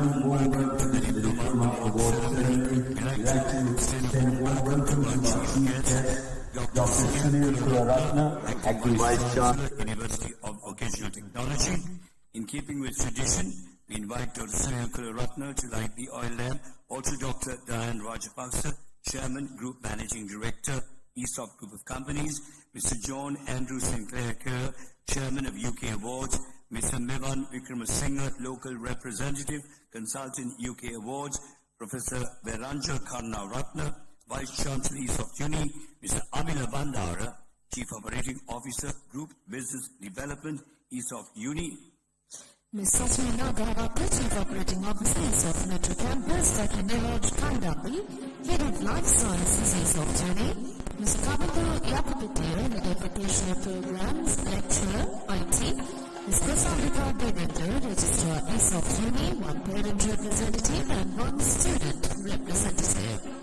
warm welcome to the ESOFT Awards Ceremony. We'd like to extend a warm welcome to our chief guest, Dr. Sunil Kularatne, Acting Vice Chancellor, University of Vocational Technology. In keeping with tradition, we invite Dr. Sunil Kularatne to light the oil lamp. Also, Dr. Diane Rajapaksa, Chairman, Group Managing Director, ESOFT Group of Companies. Mr. John Andrew Sinclair Kerr, Chairman of UK Awards. Mr. Mevan Vikramasinghe, Local Representative, Consultant UK Awards. Professor Veranja Karnaratne, Vice Chancellor, ESOFT Uni. Mr. Amila Bandara, Chief Operating Officer, Group Business Development, ESOFT Uni. Ms. Satina Garavata, Chief Operating Officer, ESOFT Metro Campus, Dr. Niraj Kandapi, Head of Life Sciences, ESOFT Uni, Mr. Kavindu Yakupitir, Head of Vocational Programs, Lecturer, IT, Ms. Kosambika Devendra, Registrar, ESOFT Uni, one parent representative and one student representative.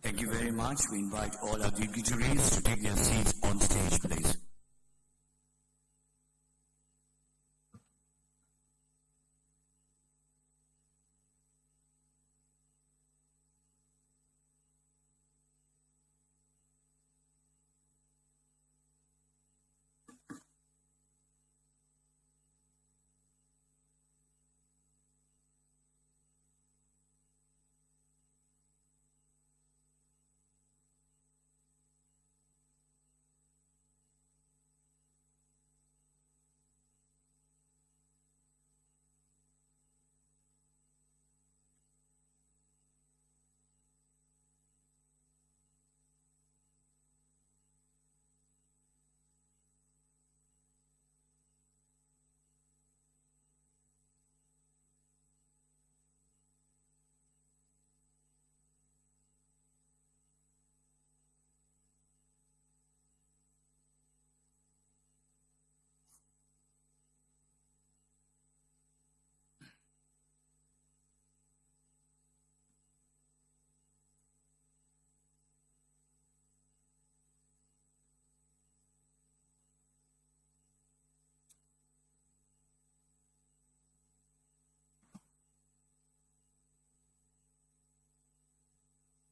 Thank you very much. We invite all our dignitaries to take their seats on stage, please.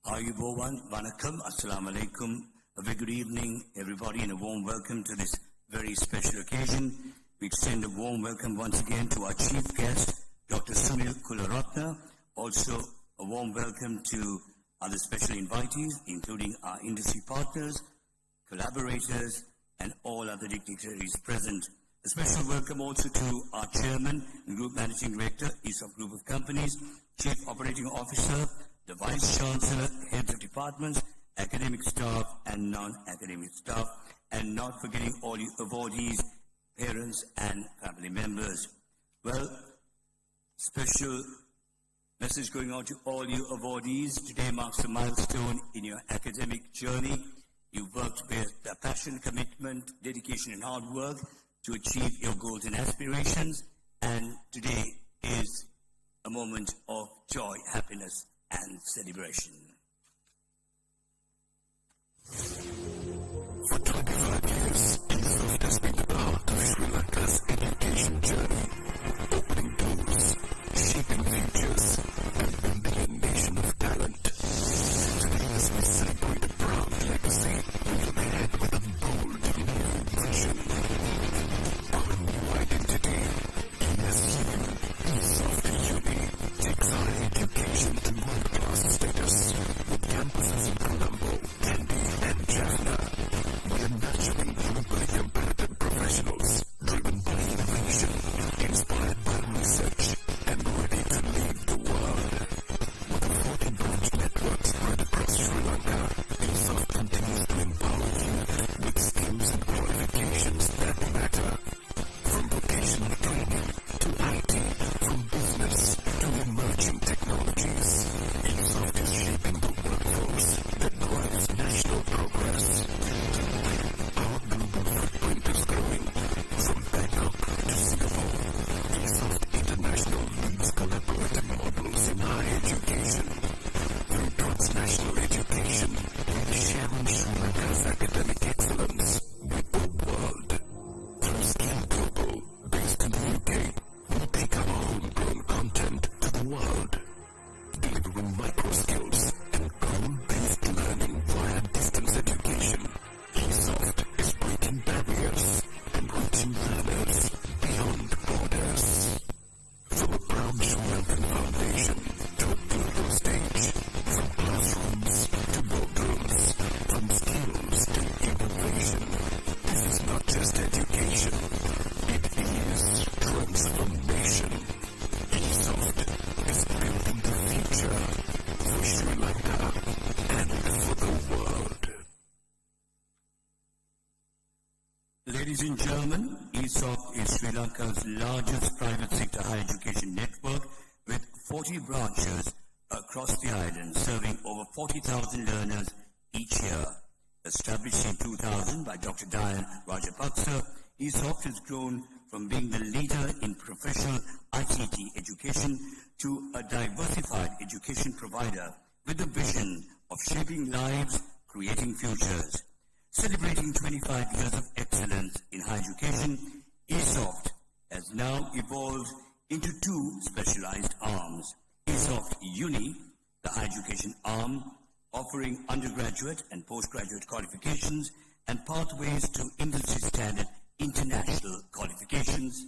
Ayubowan, Vanakkam, Assalamu Alaikum. A very good evening, everybody, and a warm welcome to this very special occasion. We extend a warm welcome once again to our chief guest, Dr. Sunil Kularatne. Also, a warm welcome to other special invitees, including our industry partners, collaborators, and all other dignitaries present. A special welcome also to our chairman and group managing director, ESOFT Group of Companies, chief operating officer, the Vice Chancellor, heads of departments, academic staff and non-academic staff, and not forgetting all you awardees, parents and family members. Well, special message going out to all you awardees. Today marks a milestone in your academic journey. You've worked with passion, commitment, dedication and hard work to achieve your goals and aspirations. And today is a moment of joy, happiness, and celebration. For 25 years, ESOFT has been part of Sri Lanka's education journey, opening doors, shaping futures, and building a nation of talent. Today, as we celebrate a proud Lanka, ESOFT continues to empower you with skills and qualifications that matter. From vocational training to IT, from business to emerging technologies, ESOFT is shaping the workforce that drives national progress. Our global footprint is growing. From Bangkok to Singapore, ESOFT International leads collaborative models in higher education. Through transnational education, sharing Sri Lanka's academic excellence with the world. Through Skill Global, based in the UK, we take our homegrown content to the world, delivering micro skills and goal-based learning via distance education. ESOFT is breaking barriers and reaching learners beyond borders. From a proud Sri Lankan foundation to a global stage, from classrooms to boardrooms, from skills to innovation, this is not just education, it is transformation. ESOFT is building the future for Sri Lanka and for the world. Ladies and gentlemen, ESOFT is Sri Lanka's largest private sector higher education network with 40 branches across the island, serving over 40,000 learners each year. Established in 2000 by Dr. Dian Rajapaksa, ESOFT has grown from being the leader in professional ICT education to a diversified education provider with the vision of shaping lives, creating futures. Celebrating 25 years of excellence in higher education, ESOFT has now evolved into two specialized arms. ESOFT Uni, the higher education arm, offering undergraduate and postgraduate qualifications and pathways to industry standard international qualifications.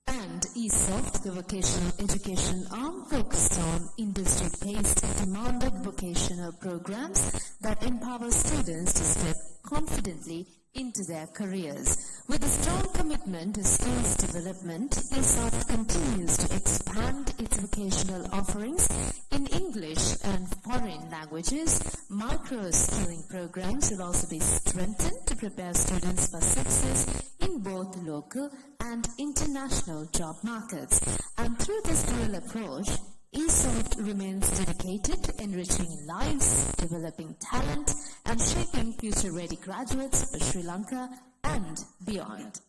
And ESOFT, the vocational education arm, focused on industry-based demanded vocational programs that empower students to step confidently into their careers. With a strong commitment to skills development, ESOFT continues to expand its vocational offerings in English and foreign languages. Micro-skilling programs will also be strengthened to prepare students for success in both local and international job markets. And through this dual approach, ESOFT remains dedicated to enriching lives, developing talent, and shaping future-ready graduates for Sri Lanka and beyond.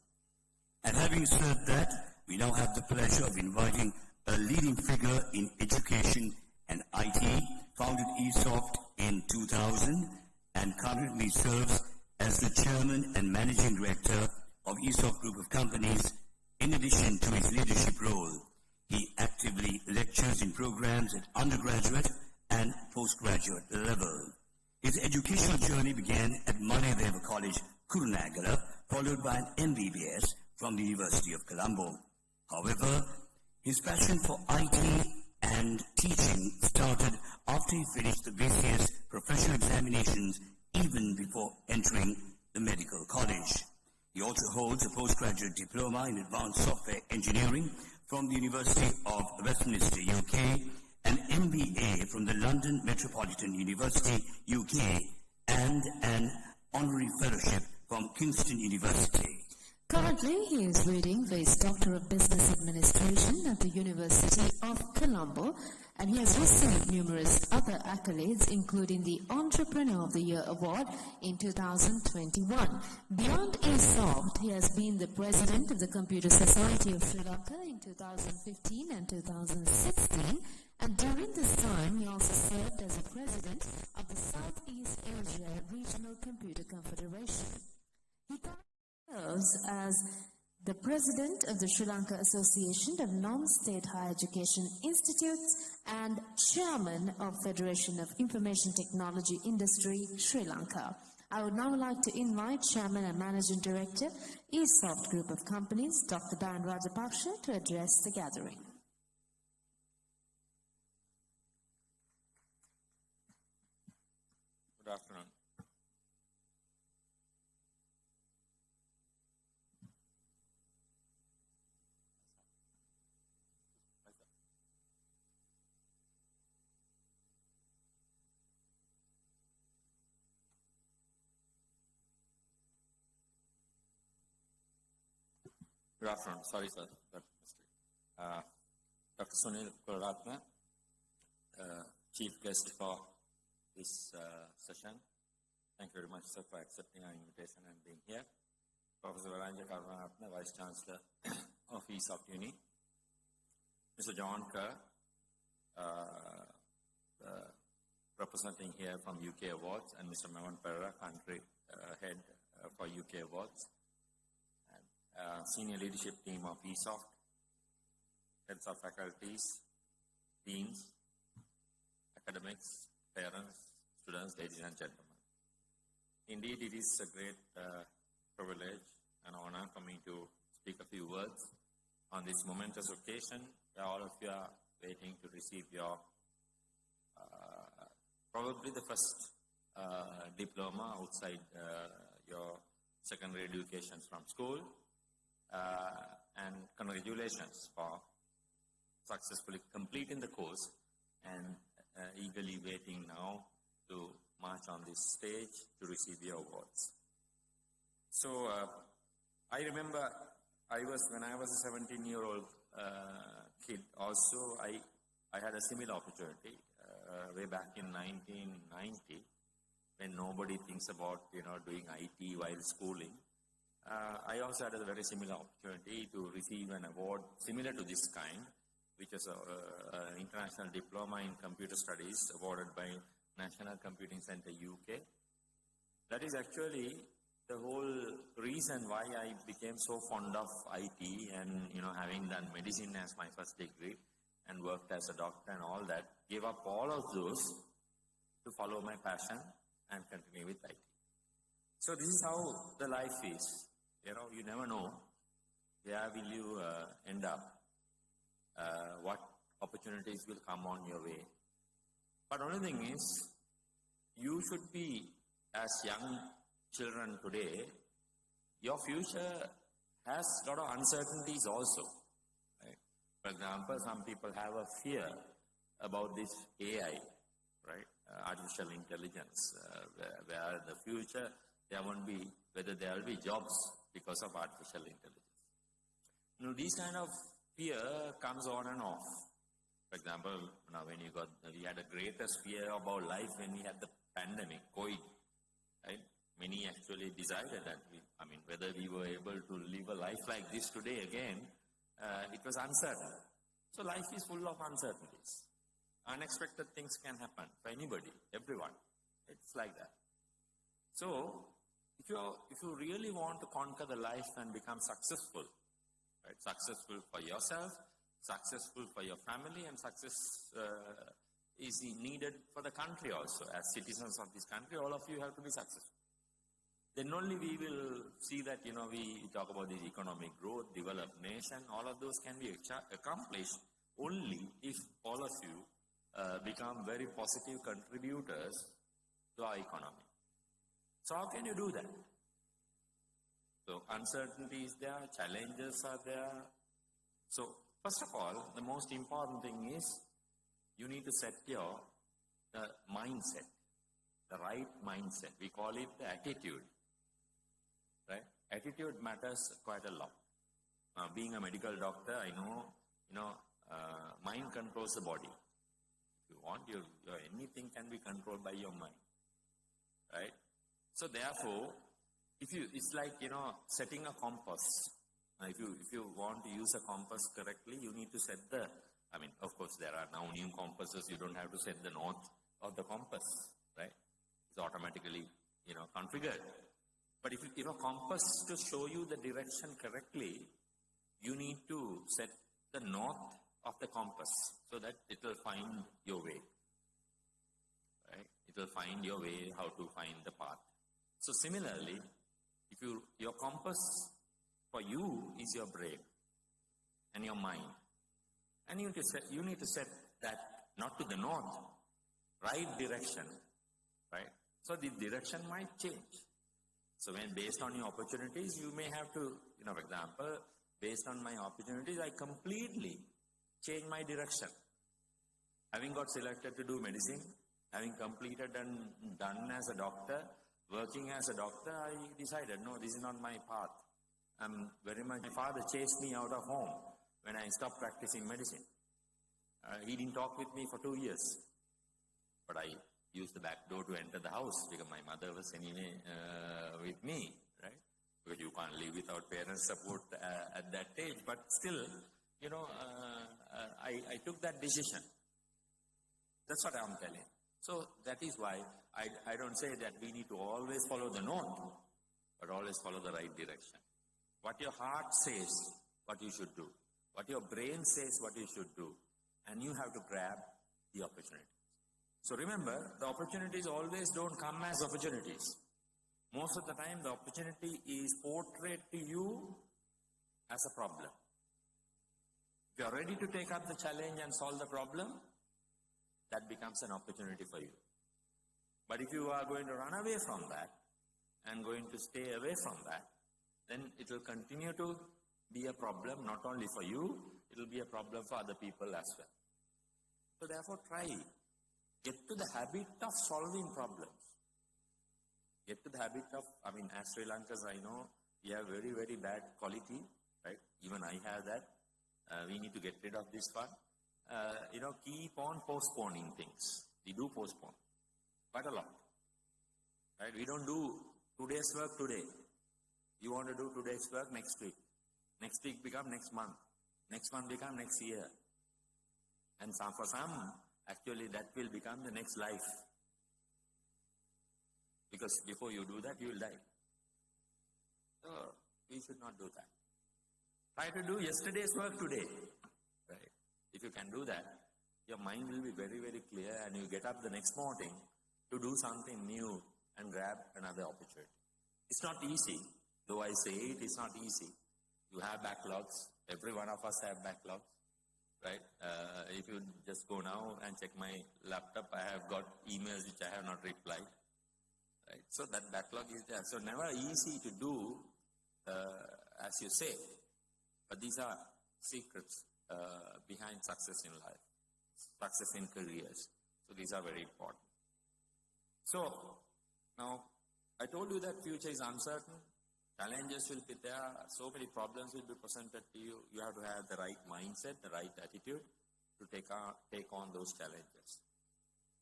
And having said that, we now have the pleasure of inviting a leading figure in education and IT, founded ESOFT in 2000 and currently serves as the chairman and managing director of ESOFT Group of Companies. In addition to his leadership role, he actively lectures in programs at undergraduate and postgraduate level. His educational journey began at Manedeva College, Kurunagala, followed by an MBBS from the University of Colombo. However, his passion for IT and teaching started after he finished the BCS professional examinations even before entering the medical college. He also holds a postgraduate diploma in advanced software engineering from the University of Westminster, UK, an MBA from the London Metropolitan University, UK, and an honorary fellowship from Kingston University. Currently, he is reading for his Doctor of Business Administration at the University of Colombo, and he has received numerous other accolades, including the Entrepreneur of the Year Award in 2021. Beyond ESOFT, he has been the president of the Computer Society of Sri Lanka in 2015 and 2016, and during this time, he also served as the president of the Southeast Asia Regional Computer Confederation. He serves as the president of the Sri Lanka Association of Non-State Higher Education Institutes and chairman of Federation of Information Technology Industry, Sri Lanka. I would now like to invite Chairman and Managing Director, ESOFT Group of Companies, Dr. Dian Rajapaksa, to address the gathering. Good afternoon. Good afternoon. Sorry, sir. That mistake. Dr. Sunil Kularatna, Chief Guest for this session. Thank you very much, sir, for accepting our invitation and being here. Professor Varanja Karunaratna, Vice Chancellor of ESOFT Uni. Mr. John Kerr, representing here from UK Awards, and Mr. Mevan Pereira, Country Head for UK Awards. Senior leadership team of ESOFT, heads of faculties, deans, academics, parents, students, ladies and gentlemen. Indeed, it is a great privilege and honor for me to speak a few words on this momentous occasion where all of you are waiting to receive your, probably the first diploma outside your secondary education from school. And congratulations for successfully completing the course and eagerly waiting now to march on this stage to receive your awards. So I remember when I was a 17-year-old kid also, I had a similar opportunity way back in 1990 when nobody thinks about doing IT while schooling. I also had a very similar opportunity to receive an award similar to this kind, which is an international diploma in computer studies awarded by National Computing Center UK. That is actually the whole reason why I became so fond of IT and having done medicine as my first degree and worked as a doctor and all that, gave up all of those to follow my passion and continue with IT. So this is how the life is. You never know where will you end up, what opportunities will come on your way. But only thing is, you should be, as young children today, your future has a lot of uncertainties also. Right? For example, some people have a fear about this AI, right? Artificial intelligence, where the future, there won't be, whether there will be jobs because of artificial intelligence. This kind of fear comes on and off. For example, when we had the greatest fear about life when we had the pandemic, COVID, right? Many actually decided that, whether we were able to live a life like this today again, it was uncertain. So life is full of uncertainties. Unexpected things can happen for anybody, everyone. It's like that. So, if you really want to conquer the life and become successful, right? Successful for yourself, successful for your family, and success is needed for the country also. As citizens of this country, all of you have to be successful. Then only we will see that, we talk about this economic growth, developed nation, all of those can be accomplished only if all of you become very positive contributors to our economy. So how can you do that? So uncertainty is there, challenges are there. So first of all, the most important thing is you need to set your mindset, the right mindset. We call it the attitude, right? Attitude matters quite a lot. Being a medical doctor, I know, mind controls the body. If you want, anything can be controlled by your mind, right? So therefore, it's like, setting a compass. If you want to use a compass correctly, you need to set of course, there are now new compasses, you don't have to set the north of the compass, right? It's automatically, configured. But if a compass to show you the direction correctly, you need to set the north of the compass so that it will find your way, right? It will find your way, how to find the path. So similarly, your compass for you is your brain and your mind. And you need to set that not to the north, right direction, right? So the direction might change. So when based on your opportunities, you may have to, for example, based on my opportunities, I completely change my direction. Having got selected to do medicine, having completed and done as a doctor, working as a doctor, I decided, no, this is not my path. I'm very much, my father chased me out of home when I stopped practicing medicine. He didn't talk with me for 2 years. But I used the back door to enter the house because my mother was anyway with me, right? Because you can't live without parents' support at that age. But still, I took that decision. That's what I'm telling. So that is why I don't say that we need to always follow the note, but always follow the right direction. What your heart says, what you should do. What your brain says, what you should do. And you have to grab the opportunity. So remember, the opportunities always don't come as opportunities. Most of the time, the opportunity is portrayed to you as a problem. If you are ready to take up the challenge and solve the problem, that becomes an opportunity for you. But if you are going to run away from that and going to stay away from that, then it will continue to be a problem not only for you, it will be a problem for other people as well. So therefore, try. Get to the habit of solving problems. Get to the habit of, as Sri Lankans, I know, we have very, very bad quality, right? Even I have that. We need to get rid of this one. Keep on postponing things. We do postpone. Quite a lot. Right? We don't do today's work today. You want to do today's work next week. Next week become next month. Next month become next year. And for some, actually that will become the next life. Because before you do that, you will die. So, we should not do that. Try to do yesterday's work today. Right? If you can do that, your mind will be very, very clear and you get up the next morning to do something new and grab another opportunity. It's not easy. Though I say it's not easy. You have backlogs. Every one of us have backlogs. Right? If you just go now and check my laptop, I have got emails which I have not replied. Right? So that backlog is there. So never easy to do, as you say. But these are secrets behind success in life, success in careers. So these are very important. So now I told you that future is uncertain. Challenges will be there. So many problems will be presented to you. You have to have the right mindset, the right attitude to take on those challenges.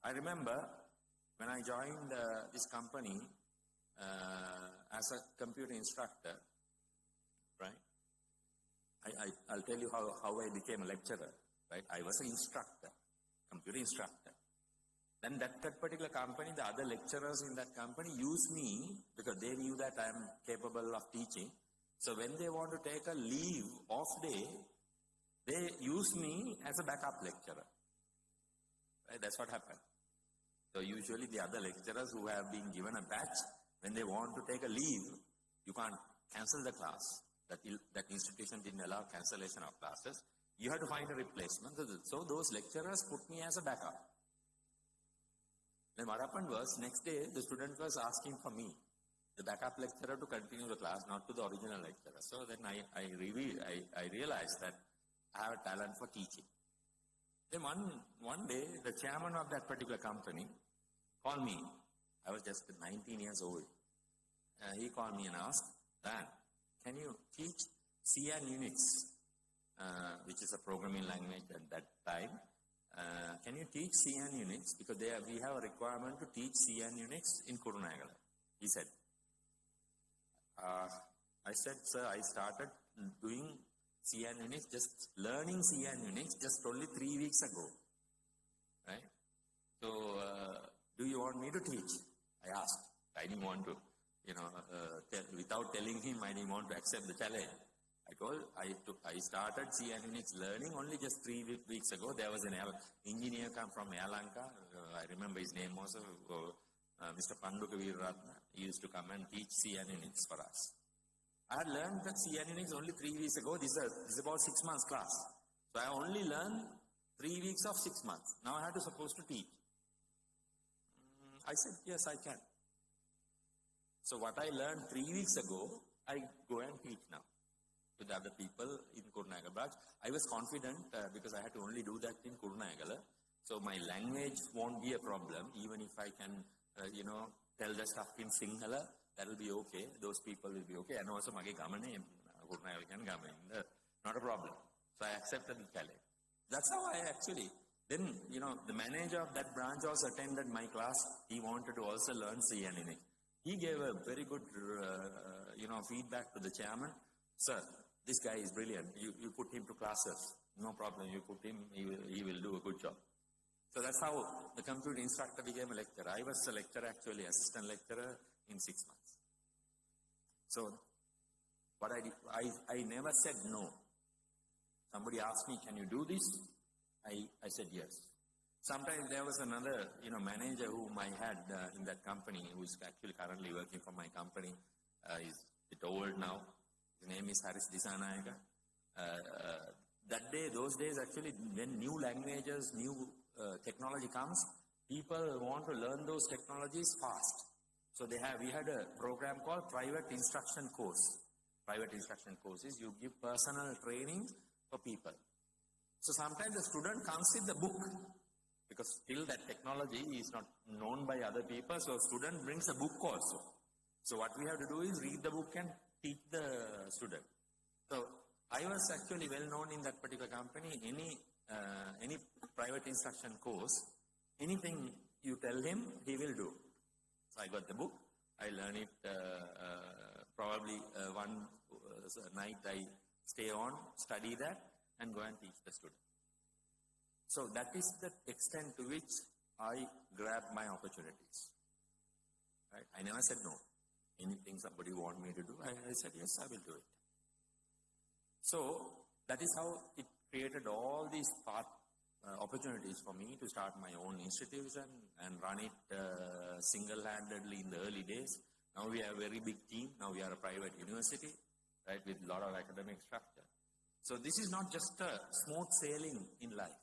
I remember when I joined this company as a computer instructor, right? I'll tell you how I became a lecturer, right? I was an instructor, computer instructor. Then that particular company, the other lecturers in that company used me because they knew that I am capable of teaching. So when they want to take a leave, off day, they use me as a backup lecturer. Right? That's what happened. So usually the other lecturers who have been given a batch, when they want to take a leave, you can't cancel the class. That institution didn't allow cancellation of classes. You have to find a replacement. So those lecturers put me as a backup. Then what happened was, next day, the student was asking for me, the backup lecturer, to continue the class, not to the original lecturer. So then I realized that I have a talent for teaching. Then one day, the chairman of that particular company called me. I was just 19 years old. He called me and asked, Dan, can you teach C and Unix, which is a programming language at that time? Can you teach C and Unix? Because we have a requirement to teach C and Unix in Kurunagala. He said. I said, sir, I started doing C and Unix, just learning C and Unix just only 3 weeks ago. Right? So, do you want me to teach? I asked. I didn't want to, without telling him, I didn't want to accept the challenge. I started C and Unix learning only just 3 weeks ago. There was an engineer come from Sri Lanka. I remember his name also, Mr. Panduka Veeraratna. He used to come and teach C and Unix for us. I had learned that C and Unix only 3 weeks ago. This is about 6 months class. So I only learned 3 weeks of 6 months. Now I had to supposed to teach. I said, yes, I can. So what I learned 3 weeks ago, I go and teach now to the other people in Kurunagala branch. I was confident because I had to only do that in Kurunagala. So my language won't be a problem. Even if I can, tell the stuff in Sinhala, that will be okay. Those people will be okay. And also, mage gamane not a problem. So I accepted the challenge. That's how I actually, then, the manager of that branch also attended my class. He wanted to also learn C and English. He gave a very good, feedback to the chairman. Sir, this guy is brilliant. You put him to classes. No problem. You put him, he will do a good job. So that's how the computer instructor became a lecturer. I was a lecturer, actually, assistant lecturer in 6 months. So what I did, I never said no. Somebody asked me, can you do this? I said yes. Sometimes there was another, manager whom I had in that company, who is actually currently working for my company. He's a bit old now. His name is Haris Disanayaka. Those days actually, when new languages, new technology comes, people want to learn those technologies fast. So we had a program called Private Instruction Course. Private Instruction Courses, you give personal training for people. So sometimes the student comes with the book, because still that technology is not known by other people, so student brings a book also. So what we have to do is read the book and teach the student. So I was actually well known in that particular company. Any private instruction course, anything you tell him, he will do. So I got the book. I learned it probably one night. I stay on, study that, and go and teach the student. So that is the extent to which I grab my opportunities. Right? I never said no. Anything somebody want me to do, I said yes, I will do it. So that is how it created all these opportunities for me to start my own institution and run it single-handedly in the early days. Now we have a very big team. Now we are a private university, right, with a lot of academic structure. So this is not just a smooth sailing in life.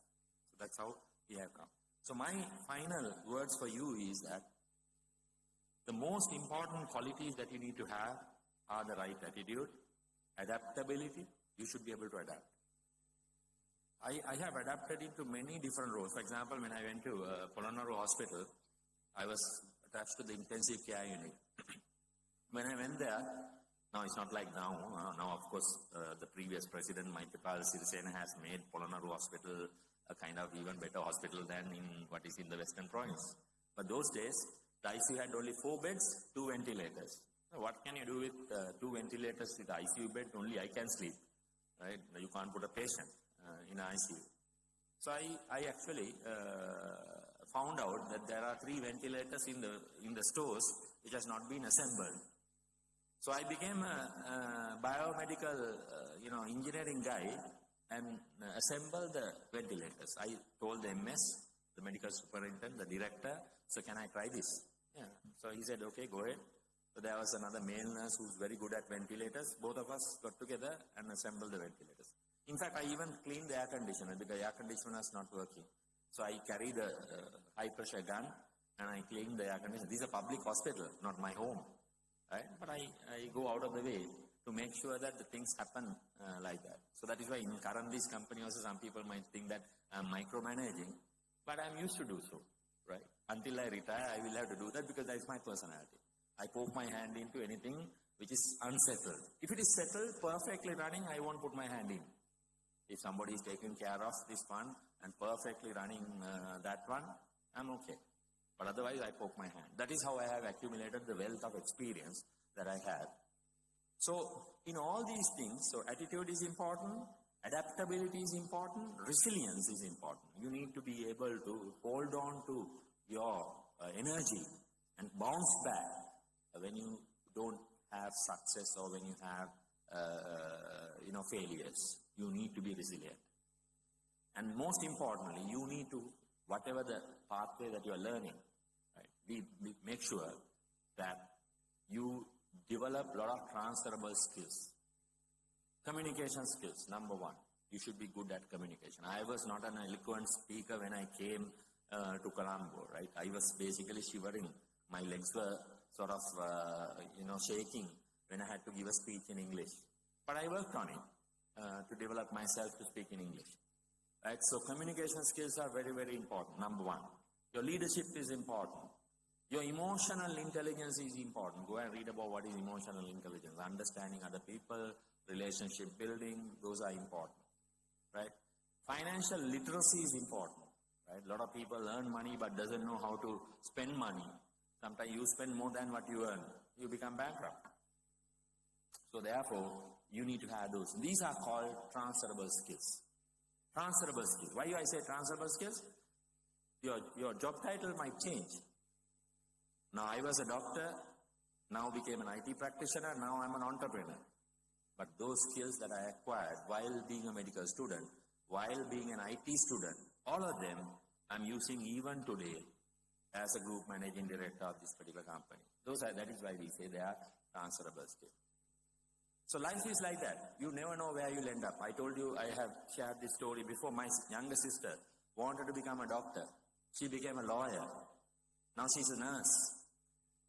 So that's how we have come. So my final words for you is that the most important qualities that you need to have are the right attitude, adaptability. You should be able to adapt. I have adapted into many different roles. For example, when I went to Polonnaruwa Hospital, I was attached to the intensive care unit. When I went there, now it's not like now. Now, of course, the previous president, Maithripala Sirisena, has made Polonnaruwa Hospital a kind of even better hospital than in what is in the Western Province. But those days, the ICU had only 4 beds, 2 ventilators. So what can you do with 2 ventilators with ICU bed? Only I can sleep, right? You can't put a patient in ICU. So I actually found out that there are 3 ventilators in the stores which has not been assembled. So I became a biomedical, engineering guy and assembled the ventilators. I told the MS, the medical superintendent, the director, so can I try this? Yeah. So he said, okay, go ahead. So there was another male nurse who's very good at ventilators. Both of us got together and assembled the ventilators. In fact, I even cleaned the air conditioner because the air conditioner was not working. So I carried a high pressure gun and I cleaned the air conditioner. This is a public hospital, not my home. Right? But I go out of the way to make sure that the things happen like that. So that is why in Karandi's company also some people might think that I'm micromanaging, but I'm used to do so, right? Until I retire, I will have to do that because that is my personality. I poke my hand into anything which is unsettled. If it is settled, perfectly running, I won't put my hand in. If somebody is taking care of this one and perfectly running that one, I'm okay. But otherwise, I poke my hand. That is how I have accumulated the wealth of experience that I have. So, in all these things, so attitude is important, adaptability is important, resilience is important. You need to be able to hold on to your energy and bounce back when you don't have success or when you have, failures. You need to be resilient. And most importantly, you need to, whatever the pathway that you are learning, right, we make sure that you develop a lot of transferable skills. Communication skills, number 1. You should be good at communication. I was not an eloquent speaker when I came to Colombo, right? I was basically shivering. My legs were sort of, shaking when I had to give a speech in English. But I worked on it to develop myself to speak in English. Right? So communication skills are very, very important, number 1. Your leadership is important. Your emotional intelligence is important. Go and read about what is emotional intelligence. Understanding other people, relationship building, those are important, right? Financial literacy is important, right? A lot of people earn money but doesn't know how to spend money. Sometimes you spend more than what you earn, you become bankrupt. So therefore, you need to have those. These are called transferable skills. Transferable skills. Why do I say transferable skills? Your job title might change. Now I was a doctor, now became an IT practitioner, now I'm an entrepreneur. But those skills that I acquired while being a medical student, while being an IT student, all of them I'm using even today as a group managing director of this particular company. That is why we say they are transferable skills. So life is like that. You never know where you'll end up. I told you, I have shared this story before. My younger sister wanted to become a doctor. She became a lawyer. Now she's a nurse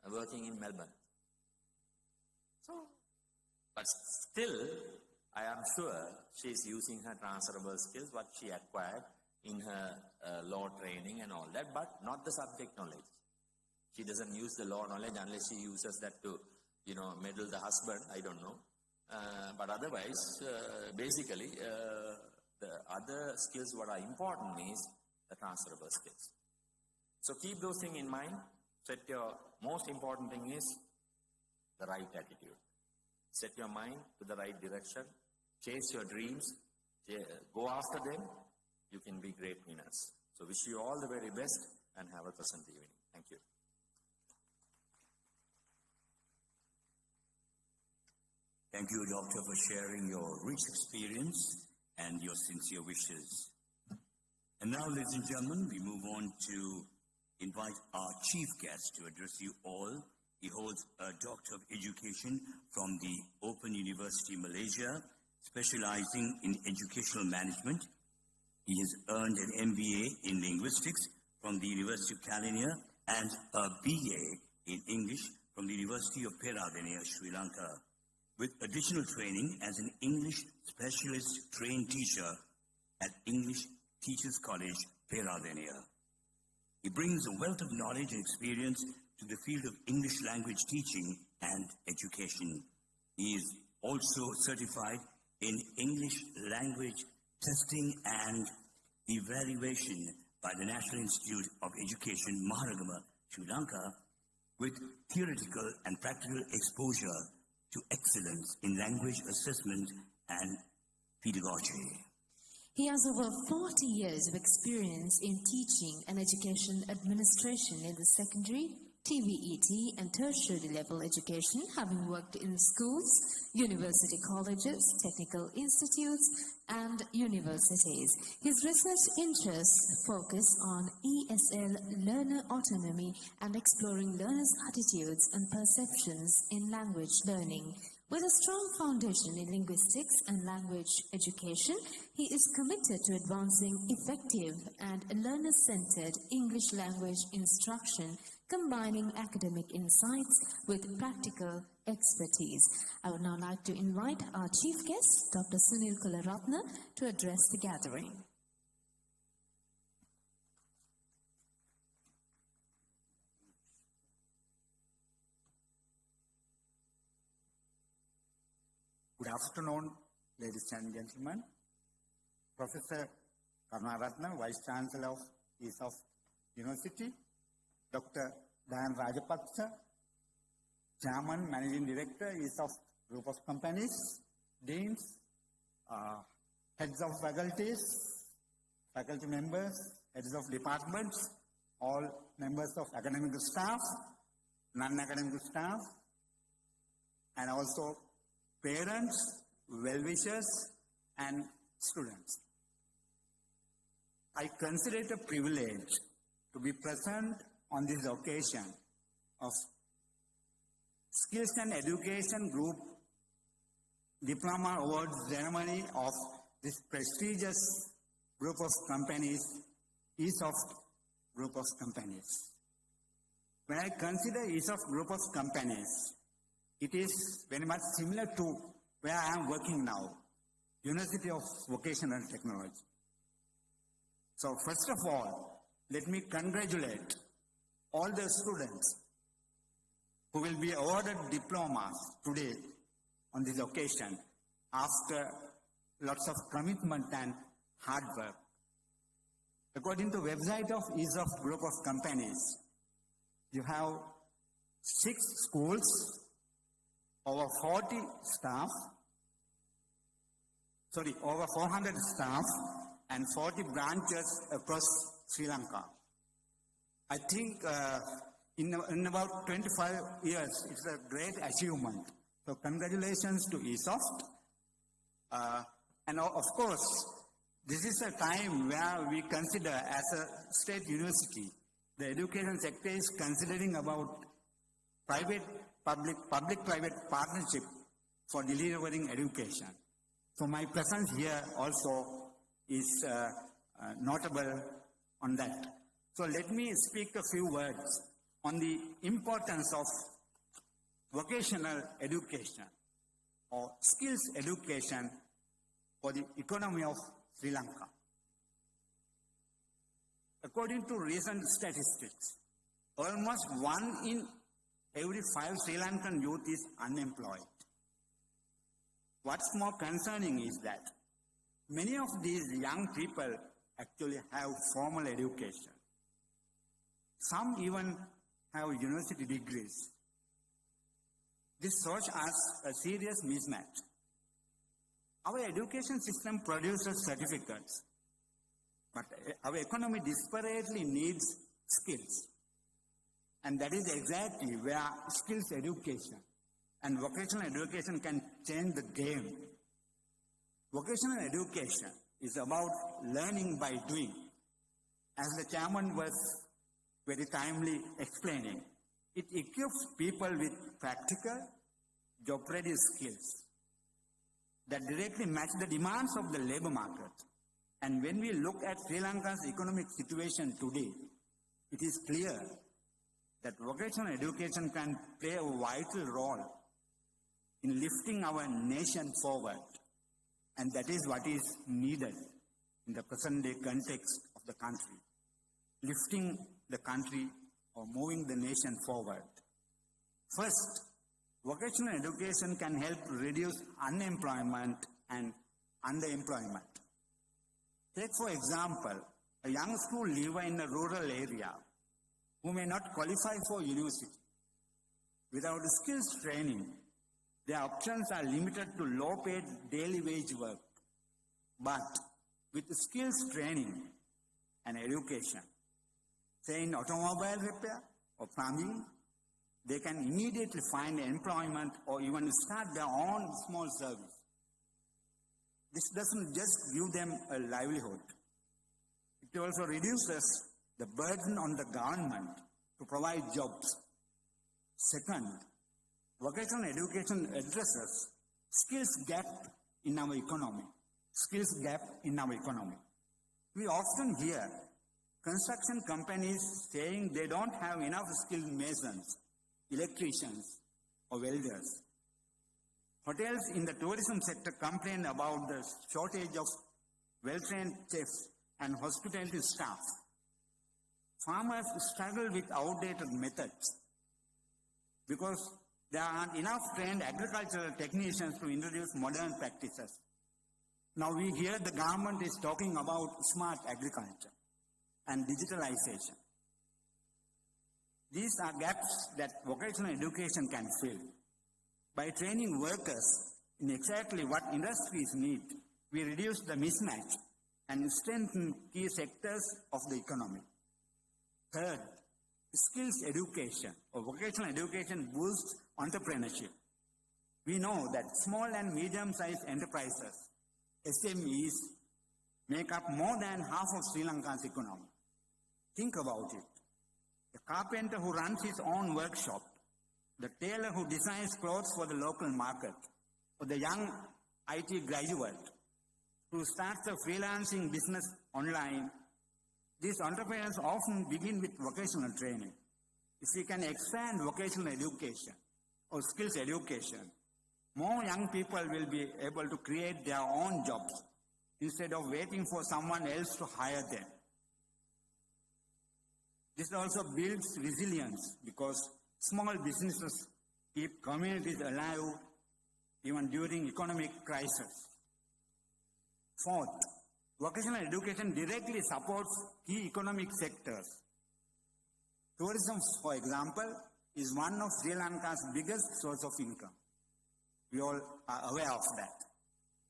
working in Melbourne. But still, I am sure she's using her transferable skills, what she acquired in her law training and all that, but not the subject knowledge. She doesn't use the law knowledge unless she uses that to, meddle the husband, I don't know. But otherwise, basically, the other skills what are important is the transferable skills. So keep those things in mind. Most important thing is the right attitude. Set your mind to the right direction. Chase your dreams. Go after them. You can be great winners. So wish you all the very best and have a pleasant evening. Thank you. Thank you, Doctor, for sharing your rich experience and your sincere wishes. And now, ladies and gentlemen, we move on to invite our chief guest to address you all. He holds a Doctor of Education from the Open University Malaysia, specializing in educational management. He has earned an MBA in linguistics from the University of California and a BA in English from the University of Peradeniya, Sri Lanka, with additional training as an English specialist trained teacher at English Teachers College, Peradeniya. He brings a wealth of knowledge and experience to the field of English language teaching and education. He is also certified in English language testing and evaluation by the National Institute of Education, Maharagama, Sri Lanka, with theoretical and practical exposure to excellence in language assessment and pedagogy. He has over 40 years of experience in teaching and education administration in the secondary, TVET and tertiary level education, having worked in schools, university colleges, technical institutes, and universities. His research interests focus on ESL learner autonomy and exploring learners' attitudes and perceptions in language learning. With a strong foundation in linguistics and language education, he is committed to advancing effective and learner-centered English language instruction, combining academic insights with practical expertise. I would now like to invite our chief guest, Dr. Sunil Kularatne, to address the gathering. Good afternoon, ladies and gentlemen. Professor Karunaratne, Vice Chancellor of ESOFT University, Dr. Dayan Rajapaksa, Chairman, Managing Director, ESOFT Group of Companies, Deans, Heads of Faculties, Faculty members, Heads of Departments, all members of academic staff, non-academic staff, and also parents, well-wishers, and students. I consider it a privilege to be present on this occasion of Skills and Education Group Diploma Awards Ceremony of this prestigious group of companies, ESOFT Group of Companies. When I consider ESOFT Group of Companies, it is very much similar to where I am working now, University of Vocational Technology. So first of all, let me congratulate all the students who will be awarded diplomas today on this occasion after lots of commitment and hard work. According to website of ESOFT group of companies, you have 6 schools, over 40 staff, over 400 staff and 40 branches across Sri Lanka. I think in about 25 years, it's a great achievement. So congratulations to ESOFT. And of course, this is a time where we consider as a state university, the education sector is considering about public-private partnership for delivering education. So my presence here also is notable on that. So let me speak a few words on the importance of vocational education or skills education for the economy of Sri Lanka. According to recent statistics, almost 1 in every 5 Sri Lankan youth is unemployed. What's more concerning is that many of these young people actually have formal education. Some even have university degrees. This shows us a serious mismatch. Our education system produces certificates, but our economy desperately needs skills. And that is exactly where skills education and vocational education can change the game. Vocational education is about learning by doing. As the chairman was very timely explaining, it equips people with practical, job-ready skills that directly match the demands of the labor market. And when we look at Sri Lanka's economic situation today, it is clear that vocational education can play a vital role in lifting our nation forward. And that is what is needed in the present day context of the country. Lifting the country or moving the nation forward. First, vocational education can help reduce unemployment and underemployment. Take for example, a young school leaver in a rural area who may not qualify for university. Without skills training, their options are limited to low-paid daily wage work. But with skills training and education, say in automobile repair or plumbing, they can immediately find employment or even start their own small service. This doesn't just give them a livelihood. It also reduces the burden on the government to provide jobs. Second, vocational education addresses skills gap in our economy. Skills gap in our economy. We often hear construction companies saying they don't have enough skilled masons, electricians, or welders. Hotels in the tourism sector complain about the shortage of well-trained chefs and hospitality staff. Farmers struggle with outdated methods because there aren't enough trained agricultural technicians to introduce modern practices. Now we hear the government is talking about smart agriculture and digitalization. These are gaps that vocational education can fill. By training workers in exactly what industries need, we reduce the mismatch and strengthen key sectors of the economy. Third, skills education or vocational education boosts entrepreneurship. We know that small and medium-sized enterprises, SMEs, make up more than half of Sri Lanka's economy. Think about it. The carpenter who runs his own workshop, the tailor who designs clothes for the local market, or the young IT graduate who starts a freelancing business online. These entrepreneurs often begin with vocational training. If we can expand vocational education or skills education, more young people will be able to create their own jobs instead of waiting for someone else to hire them. This also builds resilience because small businesses keep communities alive, even during economic crisis. Fourth, vocational education directly supports key economic sectors. Tourism, for example, is one of Sri Lanka's biggest source of income. We all are aware of that.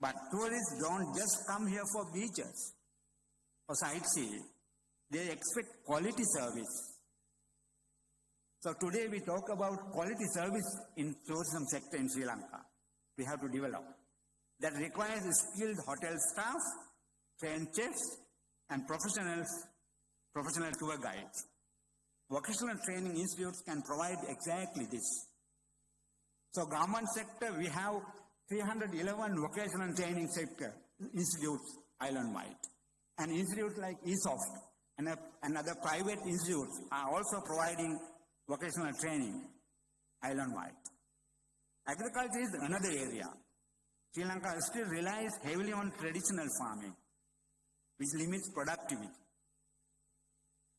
But tourists don't just come here for beaches or sightseeing. They expect quality service. So today we talk about quality service in tourism sector in Sri Lanka. We have to develop. That requires skilled hotel staff, trained chefs, and professional tour guides. Vocational training institutes can provide exactly this. So government sector, we have 311 vocational training sector institutes island-wide. And institutes like ESOFT and other private institutes are also providing vocational training island-wide. Agriculture is another area. Sri Lanka still relies heavily on traditional farming, which limits productivity.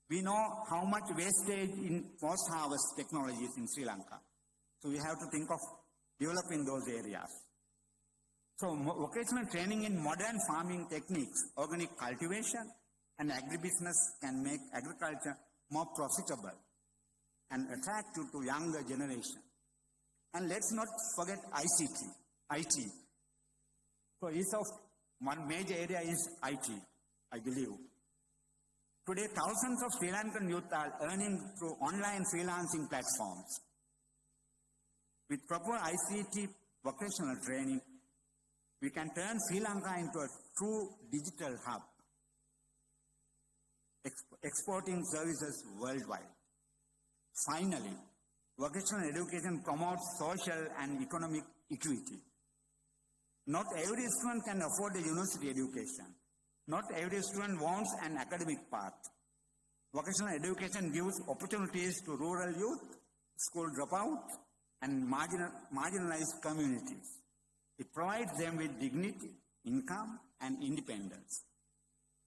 We know how much wastage in post-harvest technologies in Sri Lanka. So we have to think of developing those areas. So vocational training in modern farming techniques, organic cultivation, and agribusiness can make agriculture more profitable and attractive to younger generation. And let's not forget IT. So one major area is IT, I believe. Today, thousands of Sri Lankan youth are earning through online freelancing platforms. With proper ICT vocational training, we can turn Sri Lanka into a true digital hub, exporting services worldwide. Finally, vocational education promotes social and economic equity. Not every student can afford a university education. Not every student wants an academic path. Vocational education gives opportunities to rural youth, school dropouts, and marginalized communities. It provides them with dignity, income, and independence.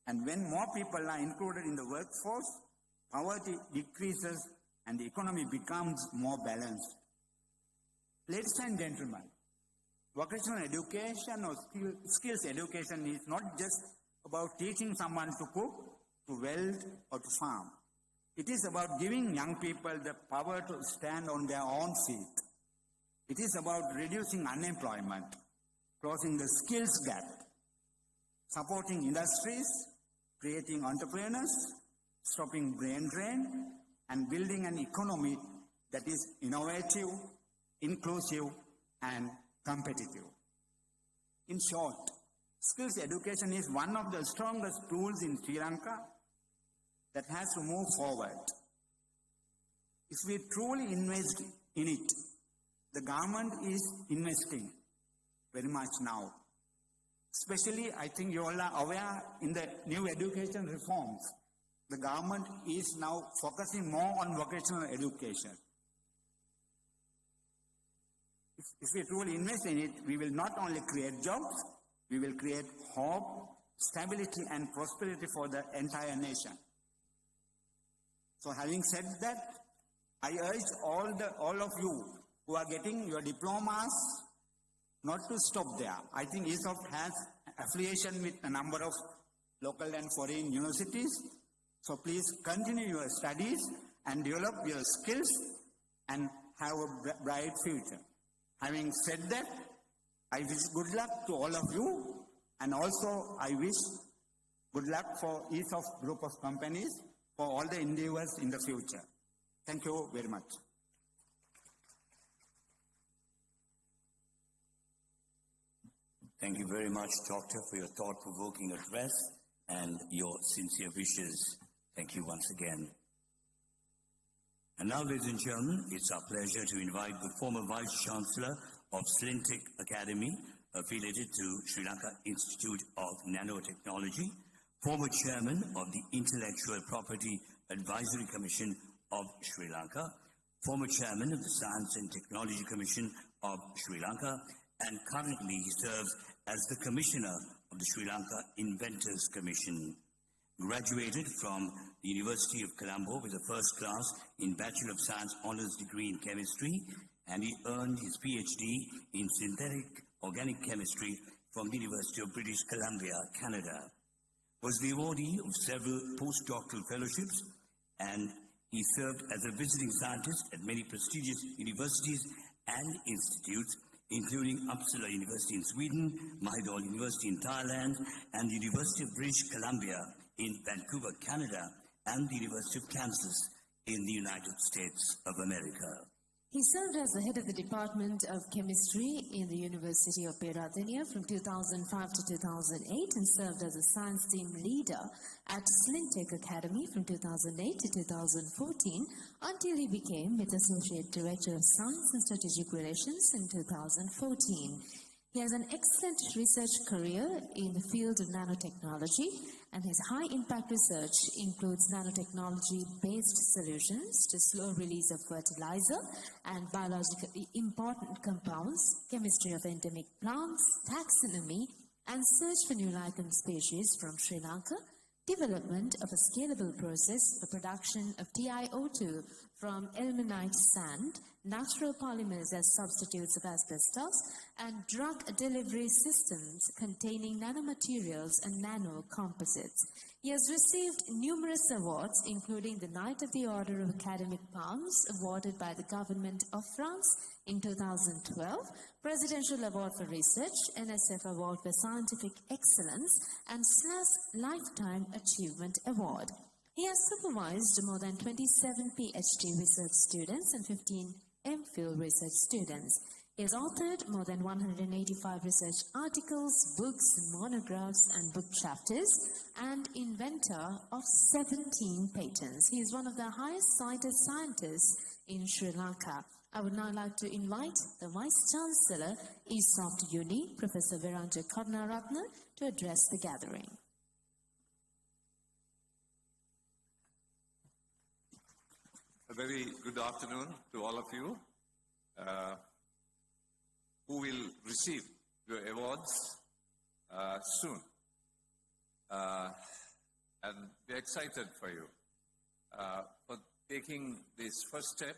And when more people are included in the workforce, poverty decreases and the economy becomes more balanced. Ladies and gentlemen, vocational education or skills education is not just about teaching someone to cook, to weld, or to farm. It is about giving young people the power to stand on their own feet. It is about reducing unemployment, closing the skills gap, supporting industries, creating entrepreneurs, stopping brain drain, and building an economy that is innovative, inclusive, and competitive. In short, skills education is one of the strongest tools in Sri Lanka that has to move forward. If we truly invest in it, the government is investing very much now. Especially, I think you all are aware in the new education reforms, the government is now focusing more on vocational education. If we truly invest in it, we will not only create jobs, we will create hope, stability, and prosperity for the entire nation. So having said that, I urge all of you who are getting your diplomas not to stop there. I think ESOFT has affiliation with a number of local and foreign universities. So please continue your studies and develop your skills and have a bright future. Having said that, I wish good luck to all of you, and also I wish good luck for ESOFT group of companies for all the endeavors in the future. Thank you very much. Thank you very much, Doctor, for your thought-provoking address and your sincere wishes. Thank you once again. And now, ladies and gentlemen, it's our pleasure to invite the former Vice-Chancellor of Slintic Academy, affiliated to Sri Lanka Institute of Nanotechnology, former Chairman of the Intellectual Property Advisory Commission of Sri Lanka, former Chairman of the Science and Technology Commission of Sri Lanka, and currently he serves as the Commissioner of the Sri Lanka Inventors Commission. Graduated from the University of Colombo with a first class in Bachelor of Science Honours degree in Chemistry and he earned his PhD in synthetic organic chemistry from the University of British Columbia, Canada. Was the awardee of several postdoctoral fellowships, and he served as a visiting scientist at many prestigious universities and institutes, including Uppsala University in Sweden, Mahidol University in Thailand, and the University of British Columbia in Vancouver, Canada, and the University of Kansas in the United States of America. He served as the head of the Department of Chemistry in the University of Peradeniya from 2005 to 2008 and served as a science team leader at Slintech Academy from 2008 to 2014 until he became with Associate Director of Science and Strategic Relations in 2014. He has an excellent research career in the field of nanotechnology, and his high-impact research includes nanotechnology-based solutions to slow release of fertilizer and biologically important compounds, chemistry of endemic plants, taxonomy, and search for new lichen species from Sri Lanka, development of a scalable process for production of TiO2 from ilmenite sand, natural polymers as substitutes of asbestos, and drug delivery systems containing nanomaterials and nanocomposites. He has received numerous awards, including the Knight of the Order of Academic Palms, awarded by the Government of France in 2012, Presidential Award for Research, NSF Award for Scientific Excellence, and SLAS Lifetime Achievement Award. He has supervised more than 27 PhD research students and 15 MPhil research students. He has authored more than 185 research articles, books, monographs, and book chapters, and inventor of 17 patents. He is one of the highest cited scientists in Sri Lanka. I would now like to invite the Vice-Chancellor, ESOFT Uni, Professor Viranja Karunaratne, to address the gathering. A very good afternoon to all of you who will receive your awards soon. And we're excited for you for taking this first step,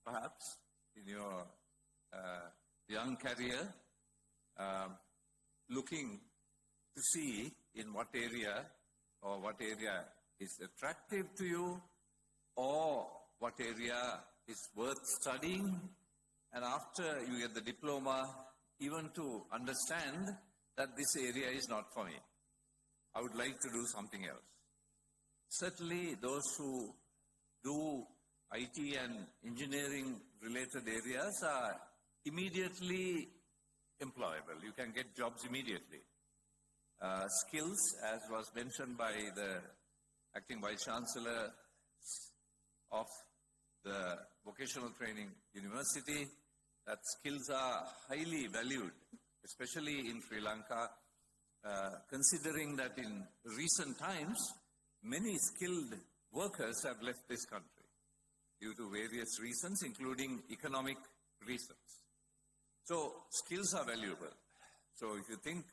perhaps, in your young career, looking to see in what area is attractive to you, or what area is worth studying, and after you get the diploma, even to understand that this area is not for me. I would like to do something else. Certainly those who do IT and engineering related areas are immediately employable. You can get jobs immediately. Skills, as was mentioned by the Acting Vice-Chancellor of the Vocational Training University, that skills are highly valued, especially in Sri Lanka, considering that in recent times, many skilled workers have left this country due to various reasons, including economic reasons. So skills are valuable. So if you think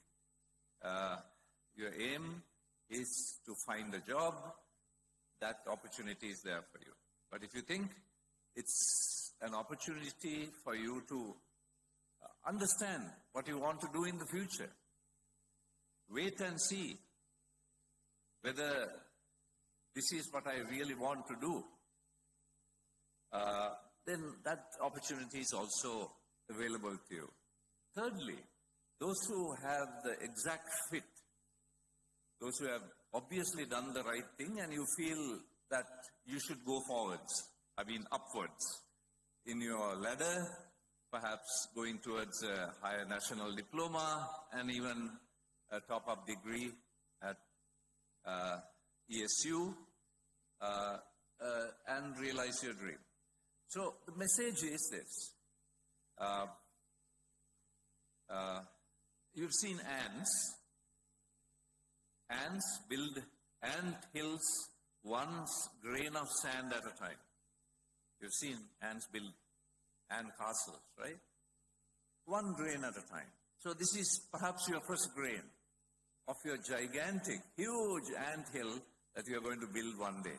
your aim is to find a job, that opportunity is there for you. But if you think it's an opportunity for you to understand what you want to do in the future, wait and see whether this is what I really want to do, then that opportunity is also available to you. Thirdly, those who have the exact fit, those who have obviously done the right thing and you feel that you should go forwards, upwards in your ladder, perhaps going towards a higher national diploma and even a top-up degree at ESU, and realize your dream. So the message is this. You've seen ants. Ants build ant hills one grain of sand at a time. You've seen ants build ant castles, right? One grain at a time. So this is perhaps your first grain of your gigantic, huge ant hill that you're going to build one day.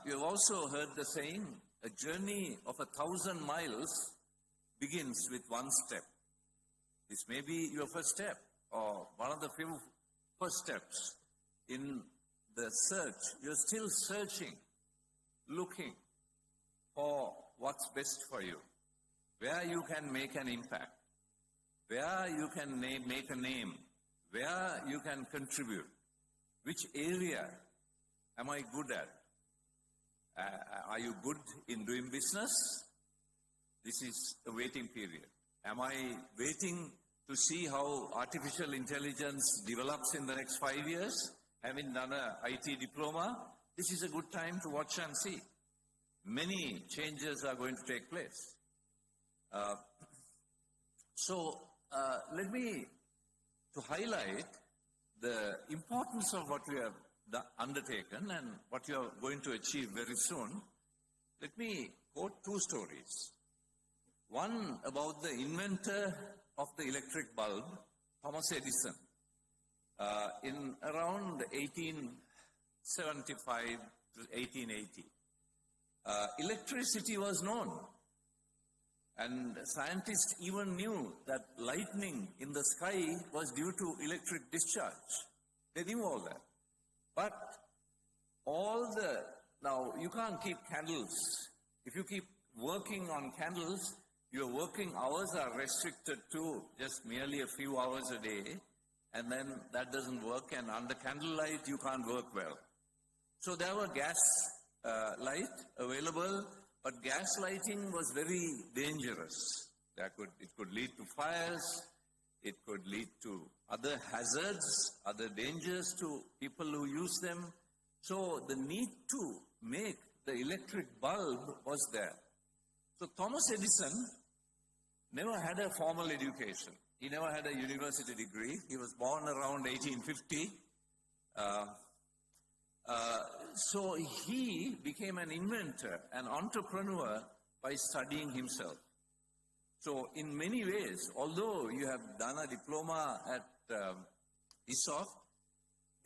You've also heard the saying, a journey of 1,000 miles begins with one step. This may be your first step or one of the few first steps in the search. You're still searching, looking for what's best for you, where you can make an impact, where you can make a name, where you can contribute, which area am I good at? Are you good in doing business? This is a waiting period. Am I waiting to see how artificial intelligence develops in the next 5 years? Having done an IT diploma, this is a good time to watch and see. Many changes are going to take place. Let me, to highlight the importance of what we have undertaken and what you are going to achieve very soon, let me quote two stories. One about the inventor of the electric bulb, Thomas Edison, in around 1875 to 1880. Electricity was known, and scientists even knew that lightning in the sky was due to electric discharge. They knew all that. But now you can't keep candles. If you keep working on candles, your working hours are restricted to just merely a few hours a day, and then that doesn't work, and under candlelight you can't work well. So there were gas light available, but gas lighting was very dangerous. It could lead to fires, it could lead to other hazards, other dangers to people who use them. So the need to make the electric bulb was there. So Thomas Edison never had a formal education. He never had a university degree. He was born around 1850. So he became an inventor, an entrepreneur by studying himself. So in many ways, although you have done a diploma at ESOFT,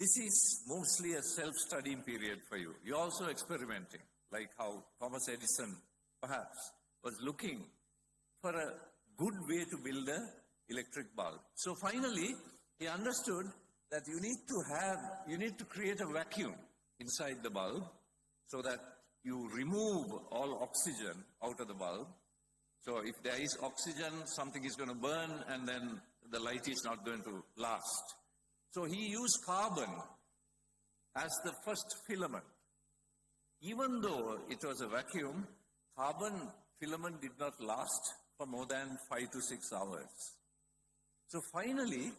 this is mostly a self-studying period for you. You're also experimenting, like how Thomas Edison perhaps was looking for a good way to build an electric bulb. So finally, he understood that you need to create a vacuum inside the bulb so that you remove all oxygen out of the bulb. So if there is oxygen, something is going to burn and then the light is not going to last. So he used carbon as the first filament. Even though it was a vacuum, carbon filament did not last for more than 5 to 6 hours. So finally,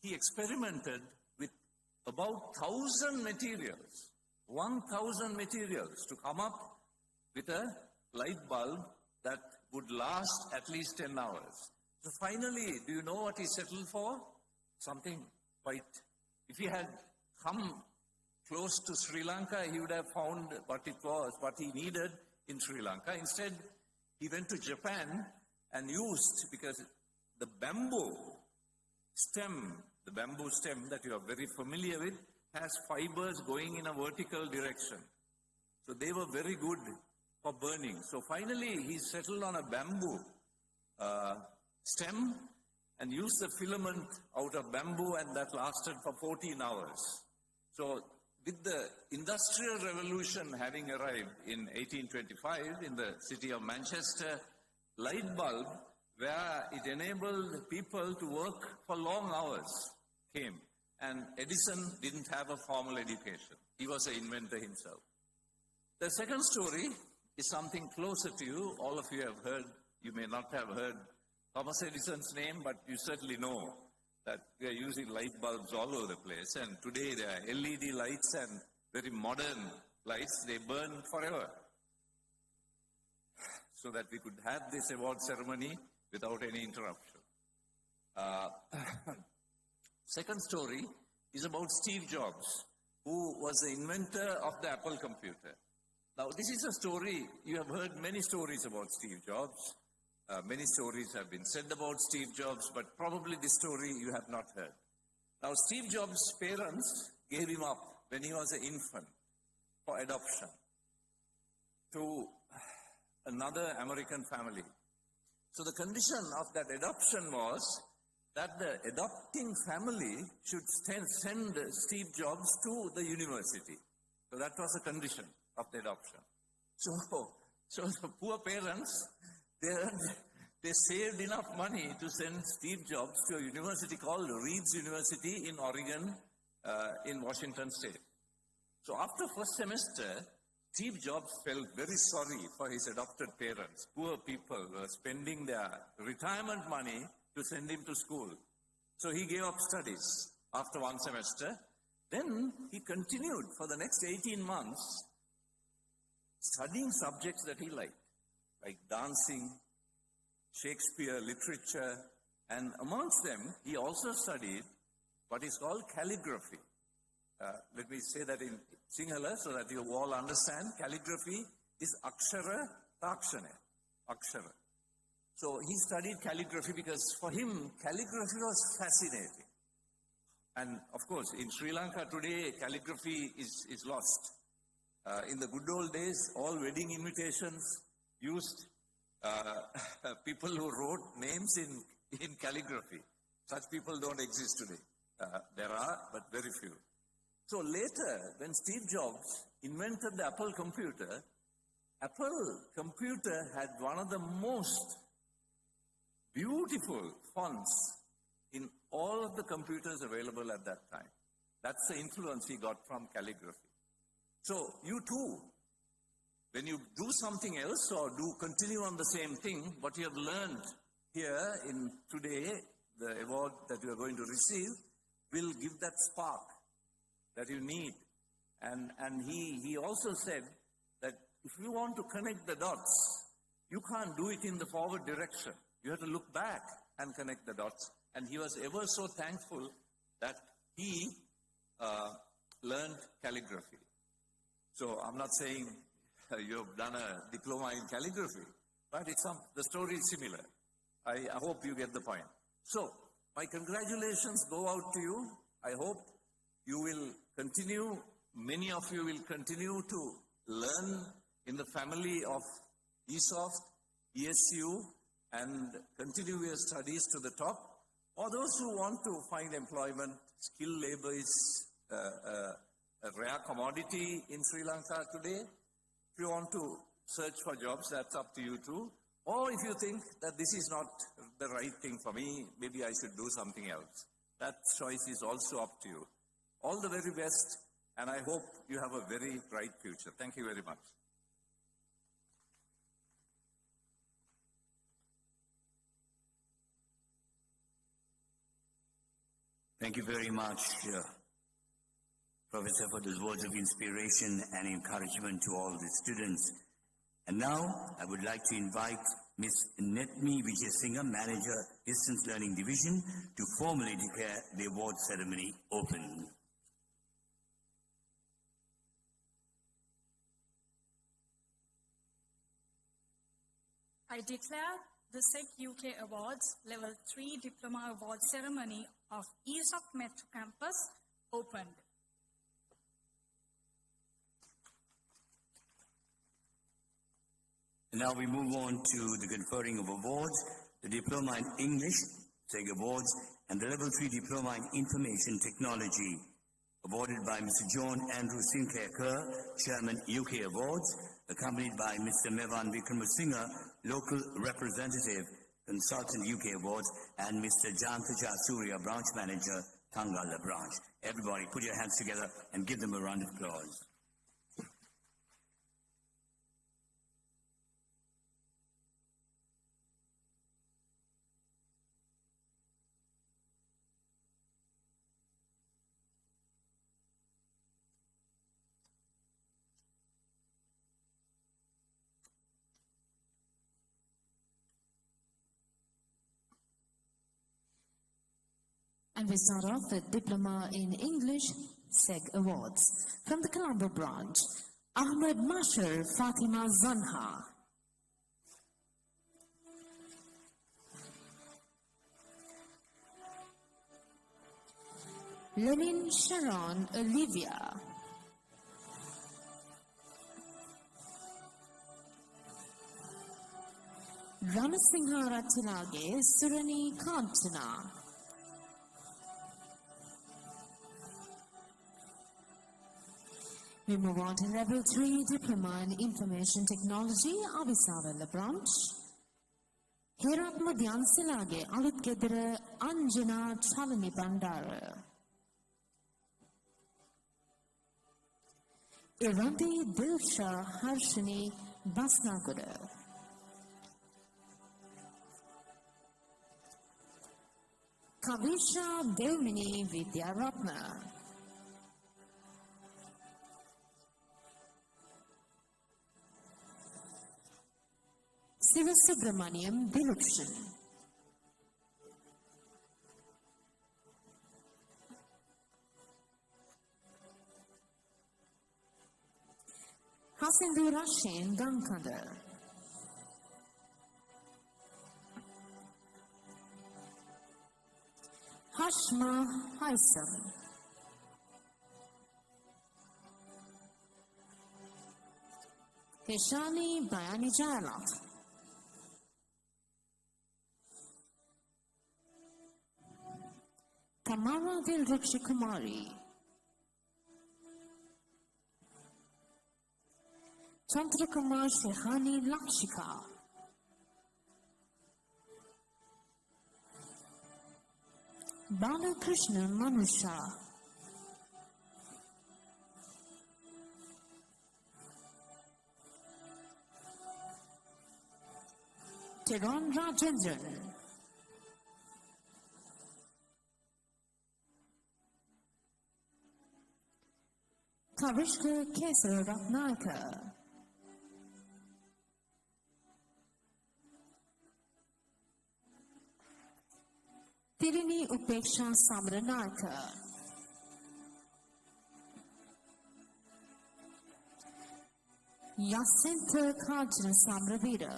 he experimented with about 1,000 materials, 1,000 materials to come up with a light bulb that would last at least 10 hours. So finally, do you know what he settled for? Something quite, if he had come close to Sri Lanka, he would have found what it was, what he needed in Sri Lanka. Instead, he went to Japan and used, because the bamboo stem that you are very familiar with, has fibers going in a vertical direction. So they were very good for burning. So finally, he settled on a bamboo stem and used the filament out of bamboo, and that lasted for 14 hours. So with the Industrial Revolution having arrived in 1825 in the city of Manchester, light bulb, where it enabled people to work for long hours, came. And Edison didn't have a formal education. He was an inventor himself. The second story is something closer to you. All of you have heard, you may not have heard Thomas Edison's name, but you certainly know that we are using light bulbs all over the place. And today there are LED lights and very modern lights. They burn forever. So that we could have this award ceremony without any interruption. Second story is about Steve Jobs, who was the inventor of the Apple computer. Now, this is a story, you have heard many stories about Steve Jobs. Many stories have been said about Steve Jobs, but probably this story you have not heard. Now, Steve Jobs' parents gave him up when he was an infant for adoption to another American family. So the condition of that adoption was that the adopting family should send Steve Jobs to the university. So that was the condition of the adoption. So the poor parents, they saved enough money to send Steve Jobs to a university called Reed's University in Oregon, in Washington State. So after first semester, Steve Jobs felt very sorry for his adopted parents. Poor people were spending their retirement money to send him to school. So he gave up studies after one semester. Then he continued for the next 18 months studying subjects that he liked, like dancing, Shakespeare, literature, and amongst them, he also studied what is called calligraphy. Let me say that in Sinhala so that you all understand. Calligraphy is akshara, takshana, akshara. So he studied calligraphy because for him, calligraphy was fascinating. And of course, in Sri Lanka today, calligraphy is lost. In the good old days, all wedding invitations used people who wrote names in calligraphy. Such people don't exist today. There are, but very few. So later, when Steve Jobs invented the Apple computer had one of the most beautiful fonts in all of the computers available at that time. That's the influence he got from calligraphy. So you too, when you do something else or do continue on the same thing, what you have learned here in today, the award that you are going to receive, will give that spark that you need. And he also said that if you want to connect the dots, you can't do it in the forward direction. You have to look back and connect the dots. And he was ever so thankful that he learned calligraphy. So I'm not saying you have done a diploma in calligraphy, but the story is similar. I hope you get the point. So my congratulations go out to you. I hope you will continue, many of you will continue to learn in the family of ESOFT, ESU, and continue your studies to the top. Or those who want to find employment, skilled labor is a rare commodity in Sri Lanka today. If you want to search for jobs, that's up to you too. Or if you think that this is not the right thing for me, maybe I should do something else. That choice is also up to you. All the very best, and I hope you have a very bright future. Thank you very much. Thank you very much, Professor, for those words of inspiration and encouragement to all the students. And now, I would like to invite Ms. Netmi Vijayasinghe, Manager, Distance Learning Division, to formally declare the award ceremony open. I declare the SEC UK Awards Level 3 Diploma Award Ceremony of ESOFT Metro Campus opened. And now we move on to the conferring of awards, the Diploma in English, SEG Awards, and the Level 3 Diploma in Information Technology, awarded by Mr. John Andrew Sinclair Kerr, Chairman UK Awards, accompanied by Mr. Mevan Vikramasinghe, Local Representative, Consultant UK Awards, and Mr. Jantaja Surya, Branch Manager, Tangala Branch. Everybody put your hands together and give them a round of applause. And we start off with Diploma in English, SEG Awards. From the Colombo branch, Ahmed Masher Fatima Zanha. Lenin Sharon Olivia. Ranasingha Ratilage Surani Kantana. We move on to Level 3 Diploma in Information Technology, Avisava branch. Herat Madhyan Silage, Alut Gedra Anjana Chalani Bandara. Irandi Dilsha Harshini Basnagura. Kavisha Devmini Vidyaratna. Siva Subramaniam Dilupshan. Hasindu Rashin Gankanda. Hashma Haisam. Hishani Bayani Jayalat. Tamara Dilrukshi Kumari. Chandrakumar Shehani Lakshika. Balakrishna Manusha. Tiron Rajendran. Kavishka Kesar Ratnaka. Tirini Upeksha Samranaka. Yacinta Kajna Samravira.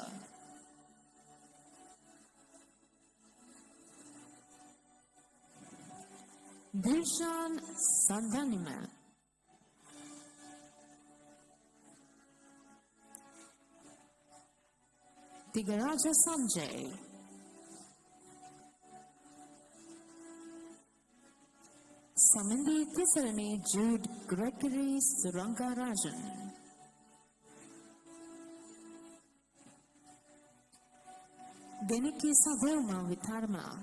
Dilshan Sandanima. Tigaraja Sanjay. Samindi Tisarani Jude Gregory Surangarajan. Deniki Savarma Vitarma.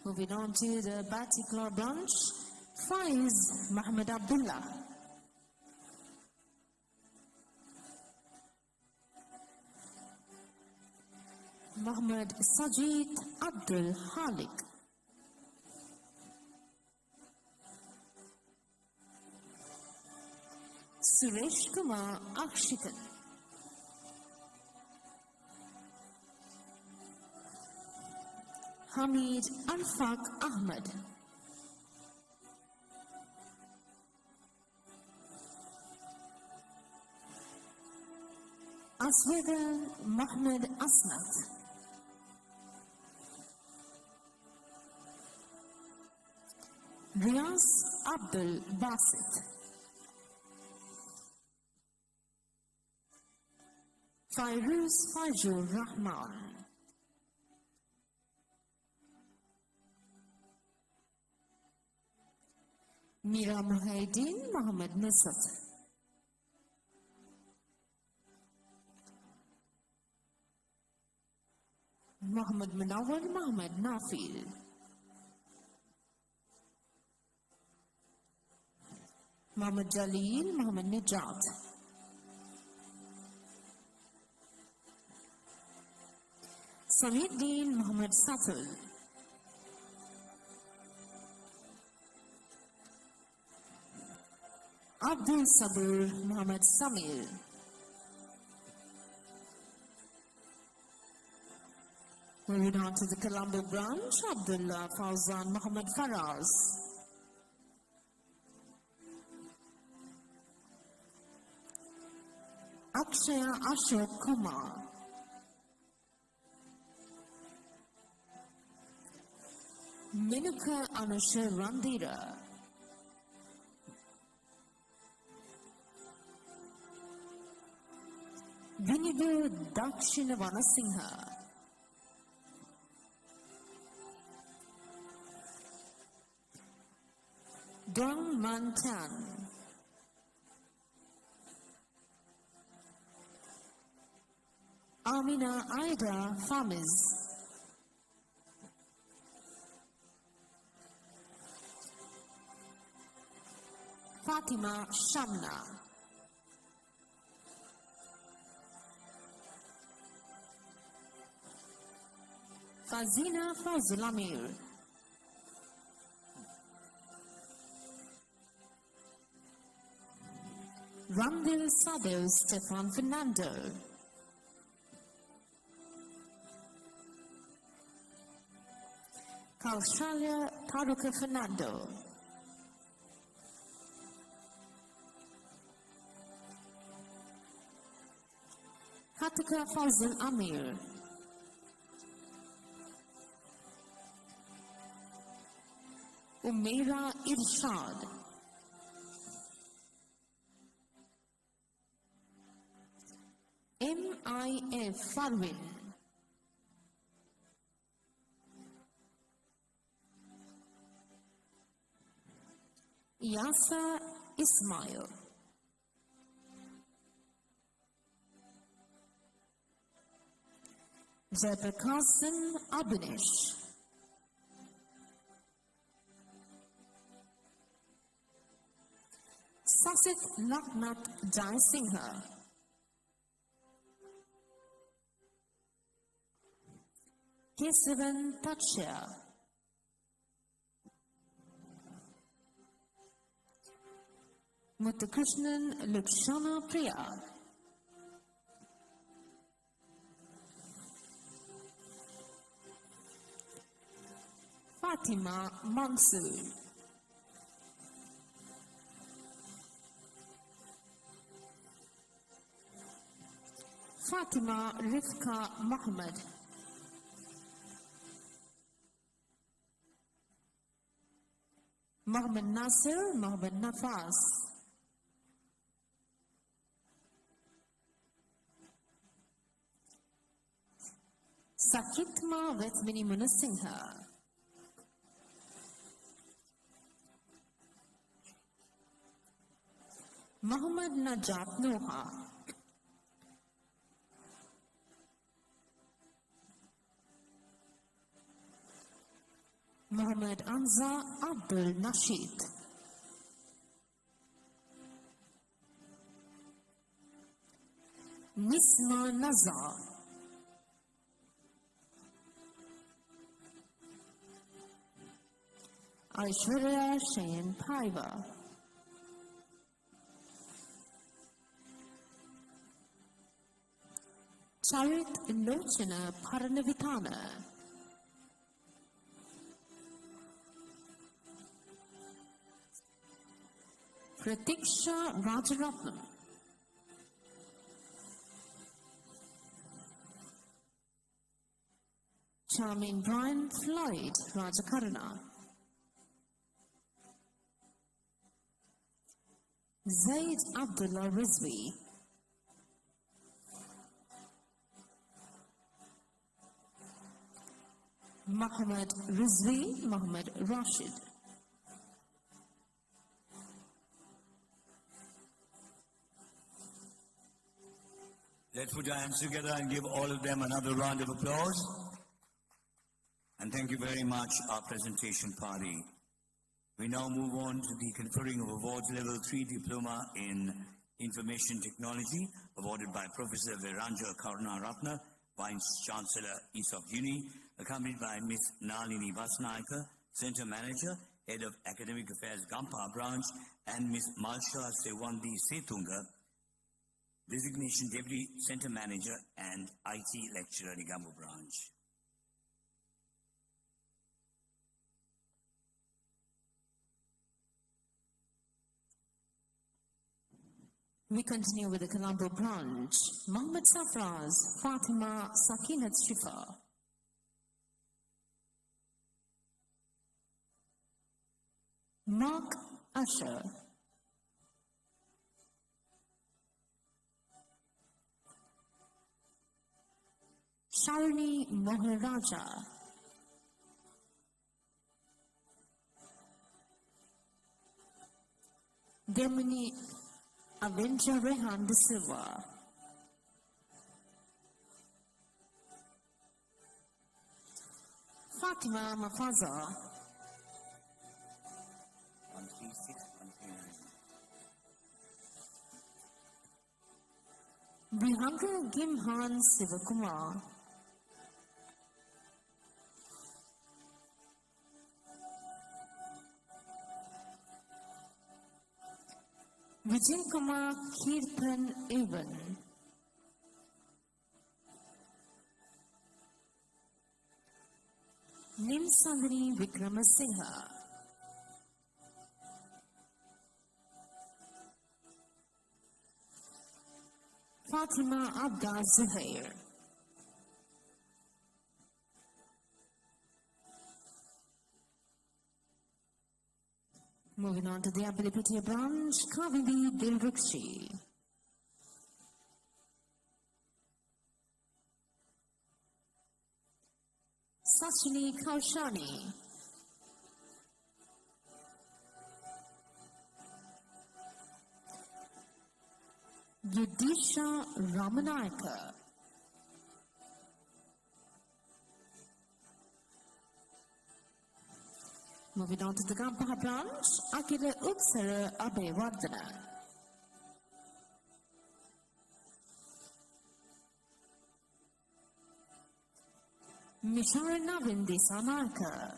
Moving on to the Batikla branch, Faiz Muhammad Abdullah. Muhammad Sajid Abdul Halik. Suresh Kumar Akshikan. Hamid Arfaq Ahmad. Asweda Muhammad Asnat. Riaz Abdul Basit. Fairuz Fajur Rahman. Mira Muhaydin Muhammad Nisat. Muhammad Munawar Muhammad Nafil. Muhammad Jalil Muhammad Nijat. Samiuddin Muhammad Satul. Abdul Sabur Muhammad Samir. Moving on to the Colombo branch, Abdullah Fawzan Muhammad Faraz. Akshaya Ashok Kumar. Minuka Anusha Randira. Vinibu Dakshina Vanasingha. Dong Mantan. Amina Aida Famiz. Fatima Shamna. Fazina Fazul Amir. Ramdil Sadeo Stefan Fernando. Kaushaliya Taruka Fernando. Katika Fazil Amir. Umaira Irshad. MIF Farwin. Yasa Ismail. Jayaprakasan Abhinesh. Sasit Laknath Jaisingha. Kesavan Tachya. Muthukrishnan Lukshana Priya. Fatima Mansoor. Fatima Rifka Muhammad. Muhammad Nasir Muhammad Nafas. Sakitma Vetmini Munasingha. Muhammad Najat Noha. Muhammad Anza Abdul Nasheed. Nisma Nazar. Aishwarya Shain Paiva. Charit Lochana Paranavitana. Pratiksha Rajaratnam. Charming Brian Floyd Rajakarana. Zaid Abdullah Rizvi. Muhammad Rizvi Muhammad Rashid. Let's put our hands together and give all of them another round of applause. And thank you very much, our presentation party. We now move on to the conferring of awards level 3 diploma in information technology, awarded by Professor Viranja Karunaratne, Vice Chancellor, ESOFT Uni, accompanied by Ms. Nalini Vasnaika, Center Manager, Head of Academic Affairs, Gampa Branch, and Ms. Malsha Sewandi Setunga, Designation Deputy Center Manager and IT Lecturer, Nigambo Branch. We continue with the Colombo branch. Mohammed Safraz, Fatima Sakinat Shifa. Mark Usher. Sharani Moharaja, Demini Avenger Rehan de Silva, Fatima Mafaza, 136, 139. Brihanka Gimhan Sivakumar, Vijay Kumar Kirtan Evan, Nimsandani Vikramasinghe, Fatima Abda Zuhair, moving on to the Ability branch, Kavindi Dilrukshi, Sashini Kaushani, Yudisha Ramanayaka, moving on to the Gampaha branch, Akira Utsara Abhevardhana, Mishara Navin Desanaka,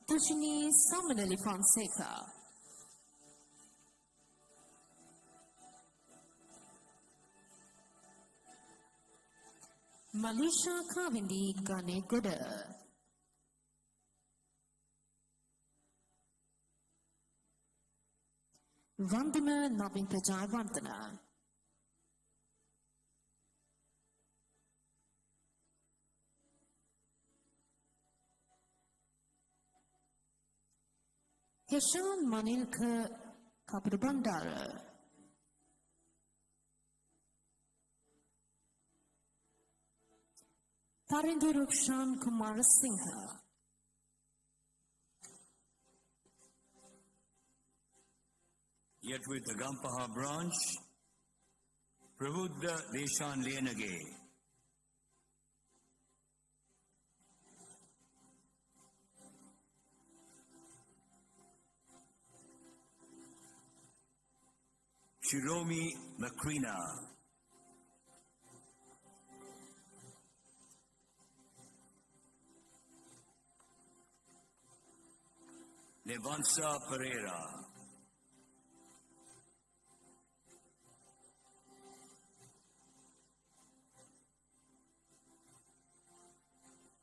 Tushini Samanali Fonseca, Malisha Kavindi Gane Guda, Vandana Navin Pajai Vandana, Heshan Manilka Kaprabandara, Tarinder Rukshan Kumar Singha, Yet with the Gampaha branch, Prabuddha Deshan Lenage, Shiromi Makrina, Levansa Pereira,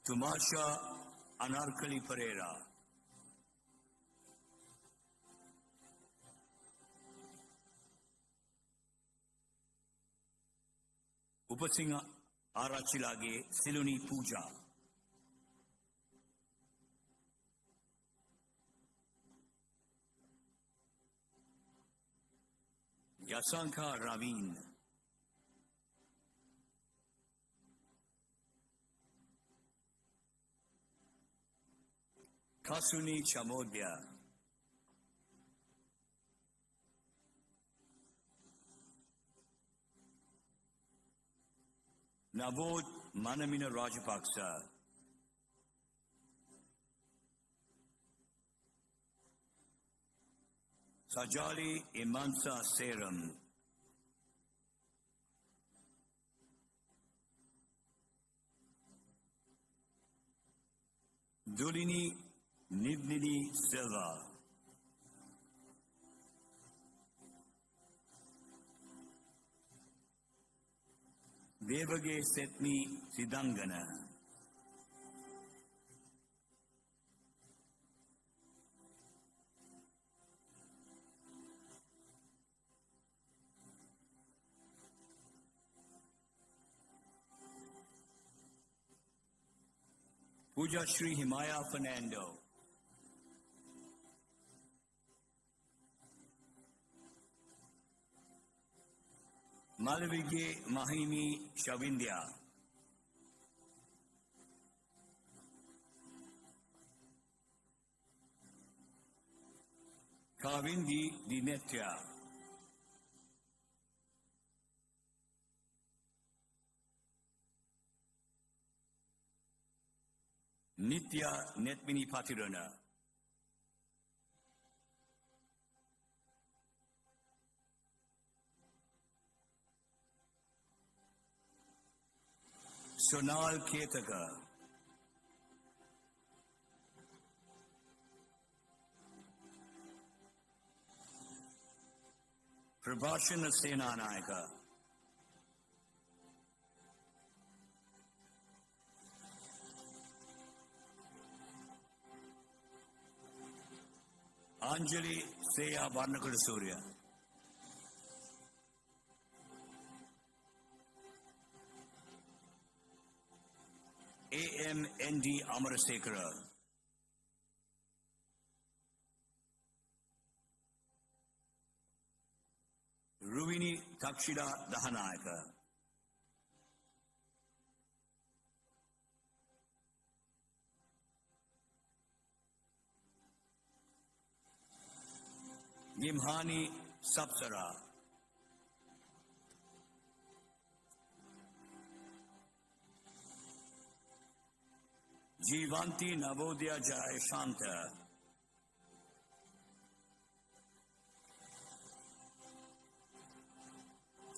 Tumasha Anarkali Pereira, Upasinga Arachilage Siluni Puja, Yasanka Ravin, Kasuni Chamodia, Navod Manamina Rajapaksa, Sajali Imansa Seram, Dulini Nidnini Silva, Devage Setmi Sidangana, Puja Shri Himaya Fernando, Malavige Mahimi Shavindya. Kavindi Dinetya. Nitya Netmini Patirana. Sonal Ketaka. Prabhashana Senanayaka. Anjali Seya Varnakula Surya. AMND Amarasekara. Ruvini Takshida Dahanayaka. Gimhani Sapsara. Jivanti Navodaya Jaya Shanta.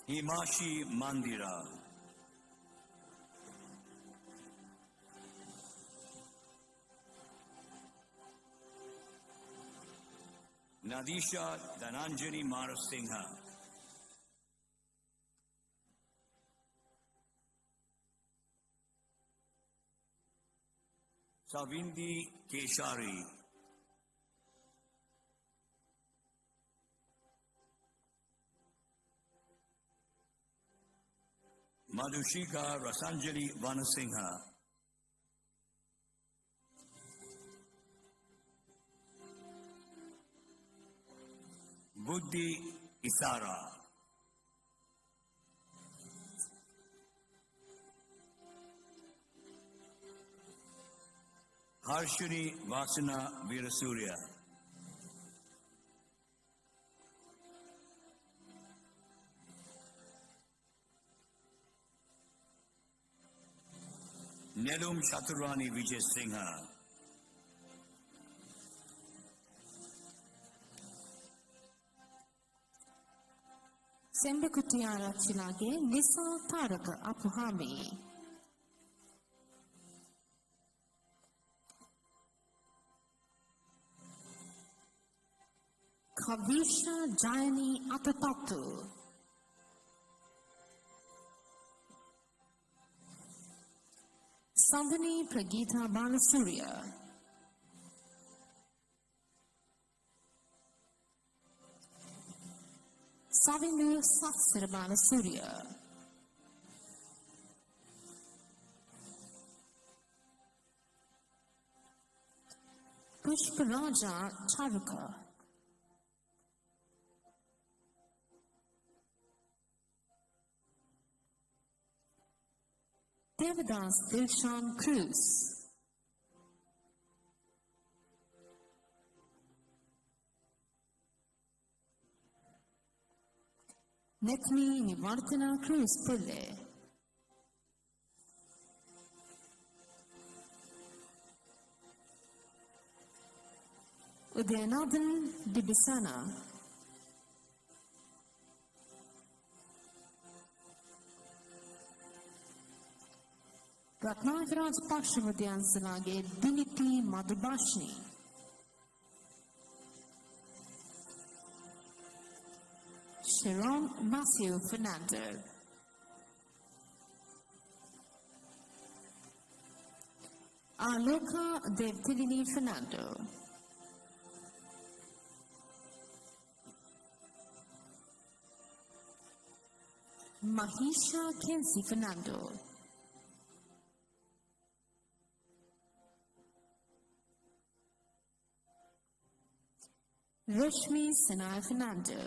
Himashi Mandira. Nadisha Dhananjani Marasingha. Savindi Keshari. Madhushika Rasanjali Vanasingha. Buddhi Isara. Harshini Vasana Veerasurya. Nelum Chaturani Vijay Singha. Sembakutiara Chilage, Nisa Taraka Apuhami. Kavisha Jayani Atapatu. Sandhani Pragita Balasurya. Savindu Satsir Balasurya. Pushparaja Charuka. Devadas Dilshan Cruz. Netmi Nivartana Cruz Pulle. Udayanathan Dibisana. Ratnagraj Pakshavadyan Salage Diniti Madhubashni. Sharon Matthew Fernando. Aloka Devtilini Fernando. Mahisha Kensi Fernando. Rashmi Sinai Fernando.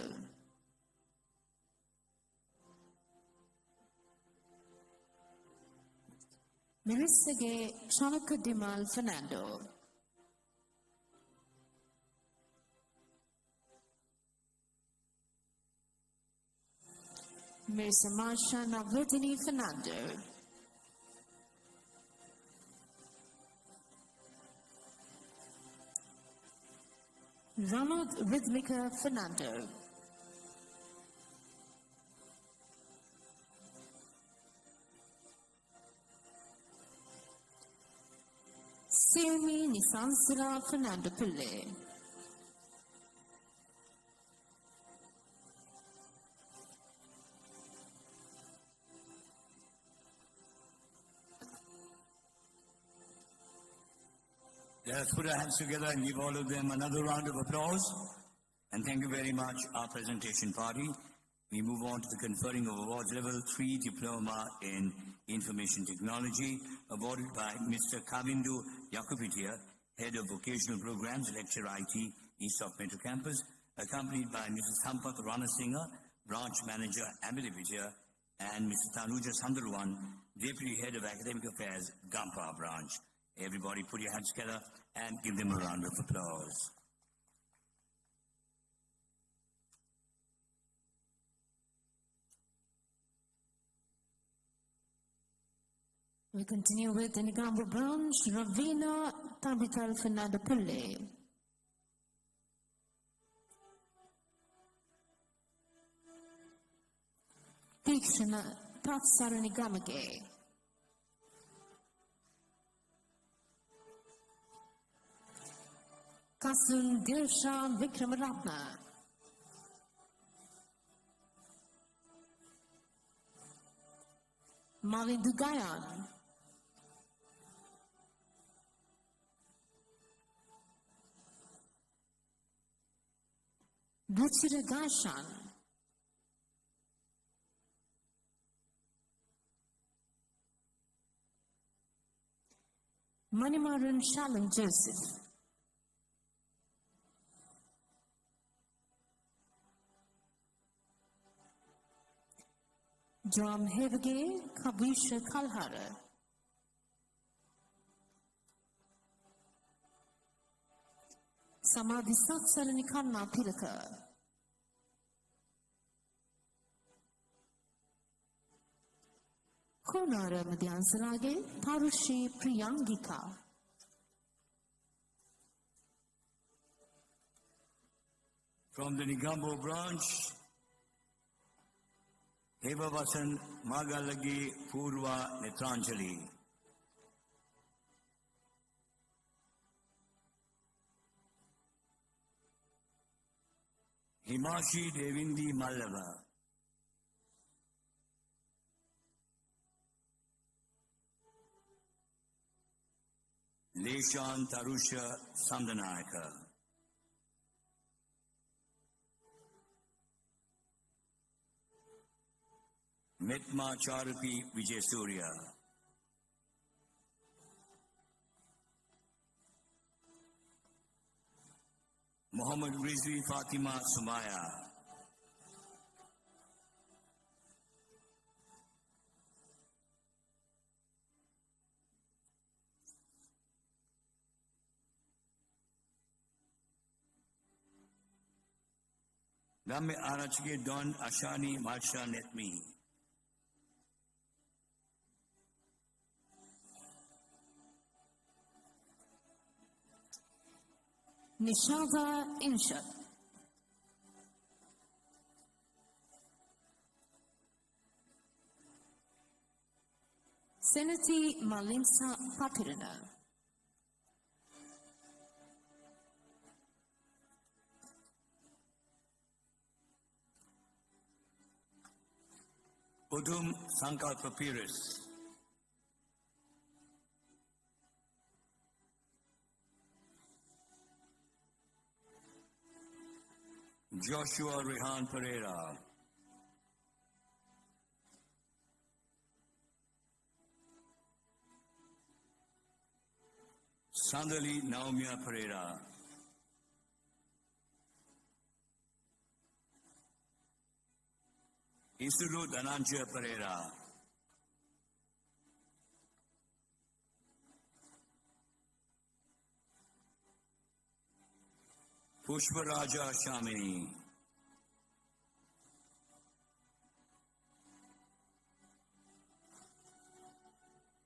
Mirisage Chanakadimal Fernando. Mirisa Marsha Navardini Fernando. Ronald Rhythmica Fernando. Sumi Nisansira Fernando Pille. Let us put our hands together and give all of them another round of applause. And thank you very much, our presentation party. We move on to the conferring of awards level 3 diploma in information technology, awarded by Mr. Kavindu Yakupitia, head of vocational programs, lecturer IT, ESOFT Metro Campus, accompanied by Mrs. Sampath Ranasinghe, branch manager, Amitabha, and Mr. Tanuja Sundarwan, deputy head of academic affairs, Gampa branch. Everybody put your hands together and give them a round of applause. We continue with the Nigambo branch, Ravina Tabikal Fernando Pille. Tikshana Tatsara Nigamage. Kasun Dirshan Vikramaratna. Malin Dugayan. Duchira Gashan. Manimaran Shalom Joseph. Joam Hevage Kabisha Kalhara. Samadhi Satsaranikanna Pilaka. Konara Madhyansalage Parushi Priyangika. From the Nigambo branch, Heva Vasan Magalagi Purva Netranjali. Himashi Devindi Mallava. Leshan Tarusha Samdanayaka. Mitma Charupi Vijay Surya. Muhammad Rizvi Fatima Sumaya. Dame Arachge Don Ashani Marsha Netmi. Nishada Insha. Senati Malinsa Patirana. Udum Sankalpa Piris. Joshua Rehan Pereira. Sandali Naumia Pereira. Isuru Dhananjaya Pereira. Pushparaja Shamini,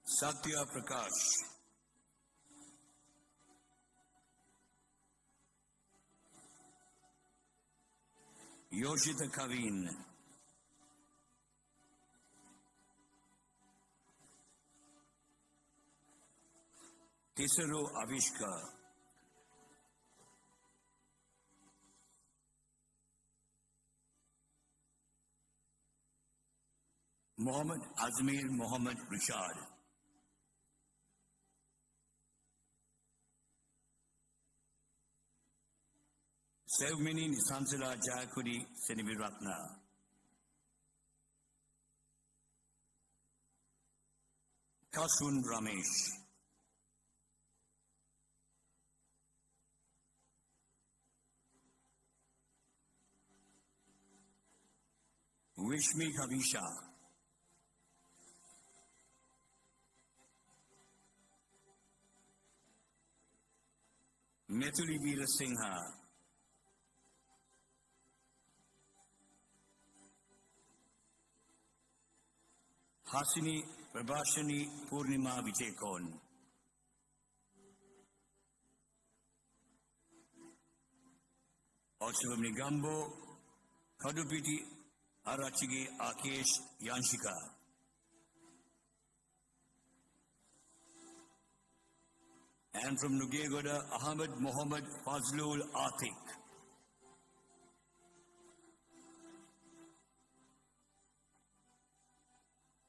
Satya Prakash, Yoshita Kavin, Tisaru Avishka, Mohammed Azmir Mohammed Rishad, Sevmini Nisansila Jakudi Seniviratna, Kasun Ramesh, Vishmi Kavisha, Methuli Veera Singha, Hasini Prabhashani Purnima Vijekon, Otsvam Nigambo, Kadupiti Arachigi Akesh Yanshika, and from Nugegoda Ahmed Mohammed Fazlul Atik,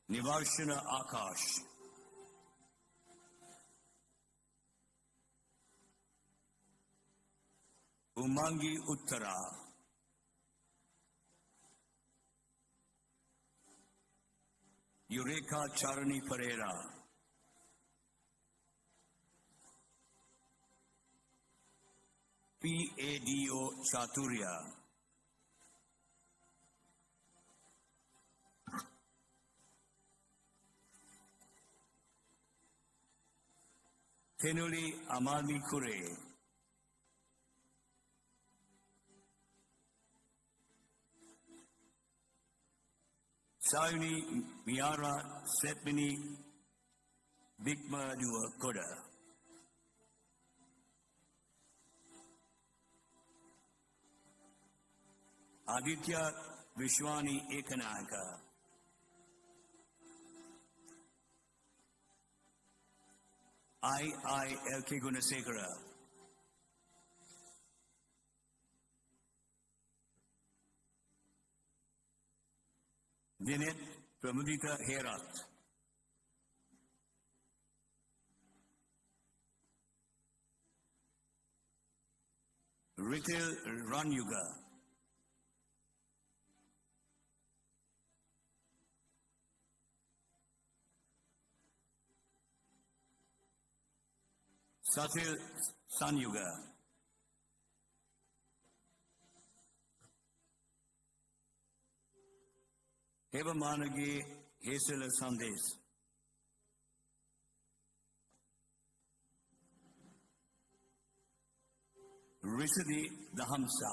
Nivarshana Akash, Umangi Uttara, Eureka Charani Pereira, P.A.D.O. Chaturya, Tenuli Amali Kure, Sauni Miara Setmini Bigma Dua Koda, Aditya Vishwani Ekanaka, I.L.K. Gunasekara, Dinet Pramudita Herat, Ritil Ranyuga, Satil Sanyuga, Hevamanagi Hesela Sandes, Risadi Dahamsa,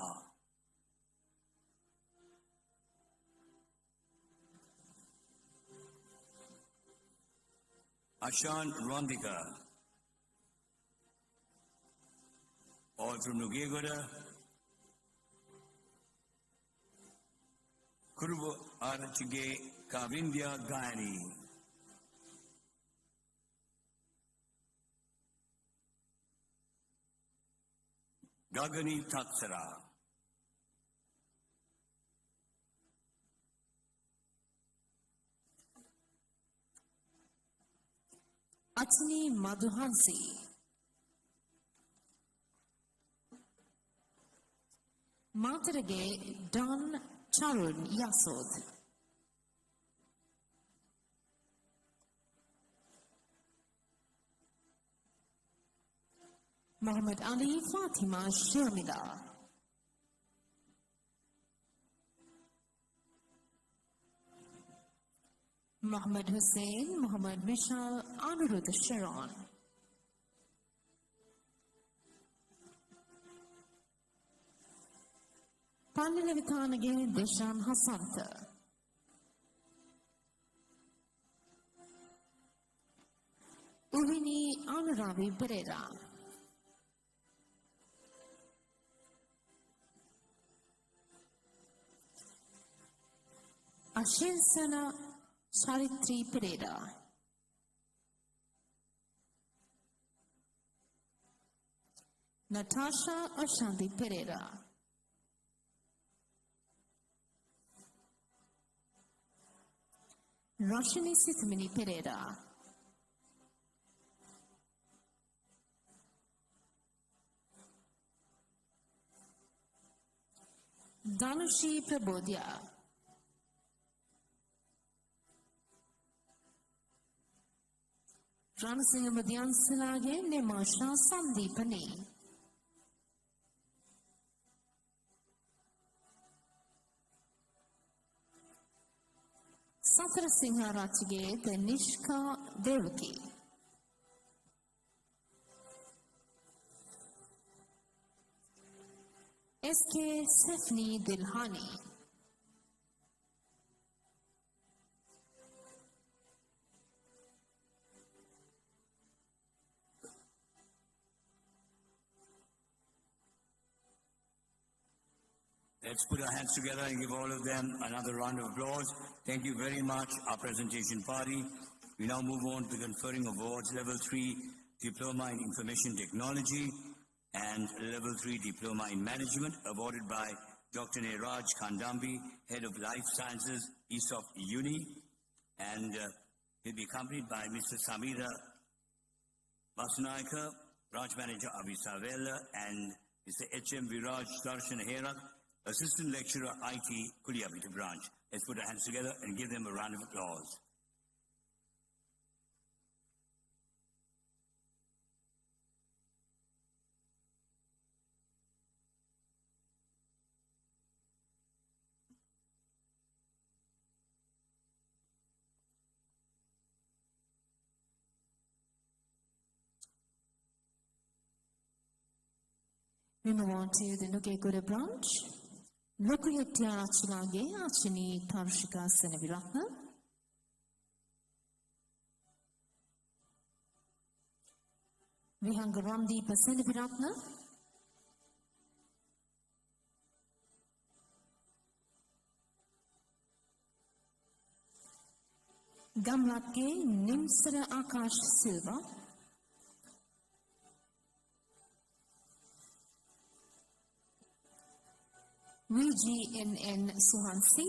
Ashan Rondika, all from Nugegoda, Kurubu Arachige Kavindya Gayani, Gagani Tatsara, Atani Madhuhansi, Matarage Don Charun Yasod, Muhammad Ali Fatima Shamila, Muhammad Hussain Muhammad Vishal Anuruddha Sharon, Pallila Vithanage Deshan Hasanta. Uvini Anuravi Pereira. Ashinsana Charitri Pereira. Natasha Ashanti Pereira. Roshini Sithmini Pereira. Danushi Prabodhya. Ranasingha Madhyan Silage Nemasha Sandipani. Satara Singha Rachige Nishka Devaki. S.K. Sefni Dilhani. Let's put our hands together and give all of them another round of applause. Thank you very much, our presentation party. We now move on to the conferring awards, Level 3 Diploma in Information Technology and Level 3 Diploma in Management, awarded by Dr. Neeraj Khandambi, Head of Life Sciences, ESOFT Uni, and he'll be accompanied by Mr. Samira Vasanayaka, Branch Manager Avisavela, and Mr. H.M. Viraj Darshan Herak, Assistant Lecturer, IT, Kuliyapita Branch. Let's put our hands together and give them a round of applause. We move on to the Nukekura branch. Lokuyatya Achilage, Achini Tarushika Senaviratna. Vihangaramdi Pasenaviratna. Gamlatke Nimsara Akash Silva. VGNN Suhansi.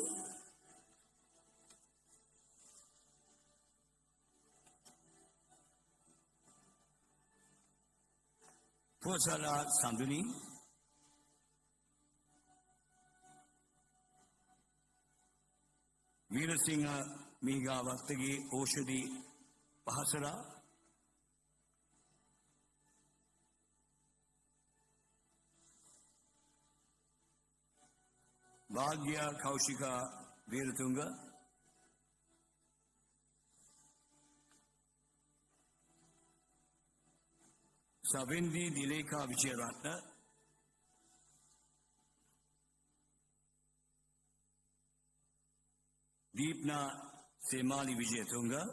Posala Sanduni. Veerasingha Mihigavattagi Oshadi Bahasara. Bhagya Kaushika Veeratunga. Savindi Dileka Vijayaratna. Deepna Semali Vijayatunga.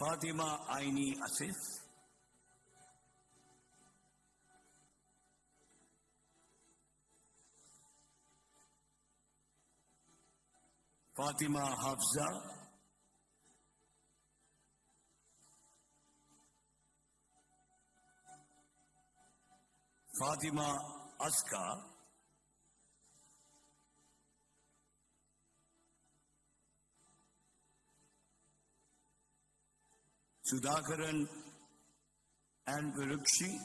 Fatima Aini Asif. Fatima Hafza. Fatima Aska. Sudhakaran and Virukshi.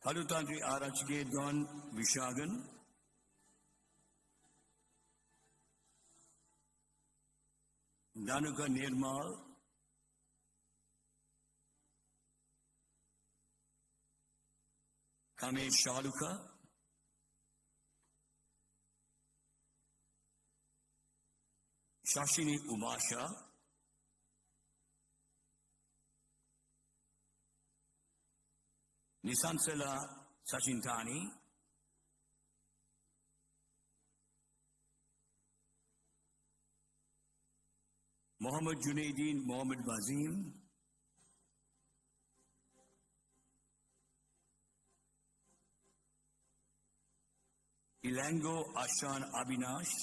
Kalutantri Arachge Don Vishagan. Danuka Nirmal. Kamesh Shaluka. Shashini Umasha, Nisansala Sachintani, Mohammad Junaideen Mohammad Bazim, Ilango Ashan Abinash,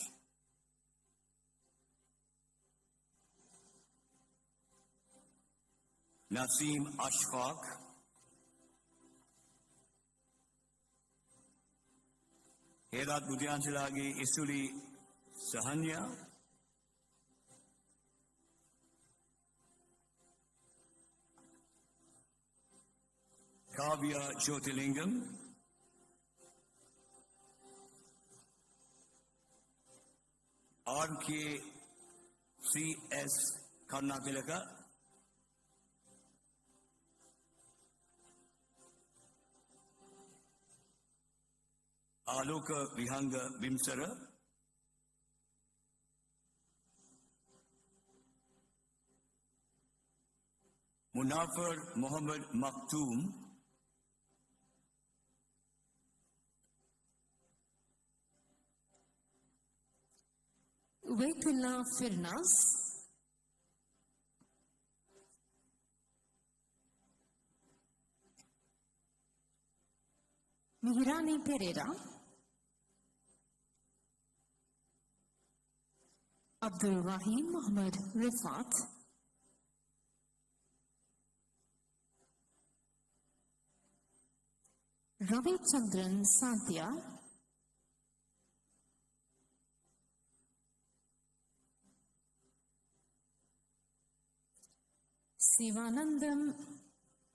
Naseem Ashfaq, Herat Budyansilagi Isuli Sahanya, Kavya Jyotilingam, RKCS Karnatilaka, Aloka Vihanga Bimsara, Munafar Muhammad Maktoum, Waitullah Firnas, Mihirani Pereira, Abdul Rahim Muhammad Rifat, Ravi Chandran Santhia, Sivanandam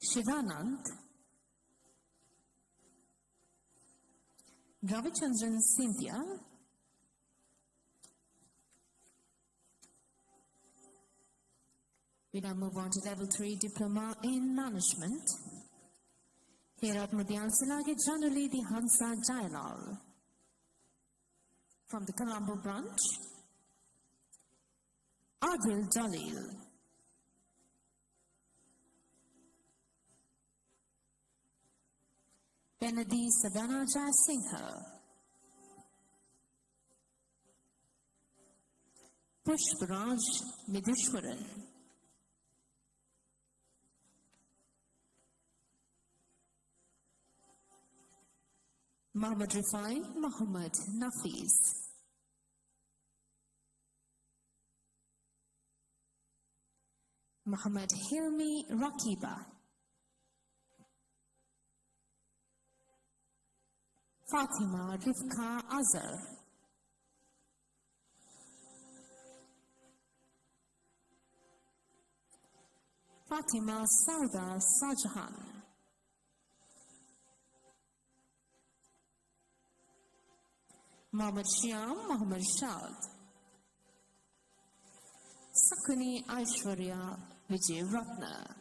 Shivanand, Ravichandran Cynthia, we now move on to Level 3 Diploma in Management. Here at Mudyansilagi Januli the Hansa Jailal. From the Colombo branch, Adil Jalil. Benadi Sadhana Jai Singha, Pushparaj Midishwaran, Muhammad Rifai Muhammad Nafiz, Muhammad Hilmi Rakiba, Fatima Rifka Azhar, Fatima Sauda Sajhan, Muhammad Shyam Muhammad Shad, Sakuni Aishwarya Vijay Ratna,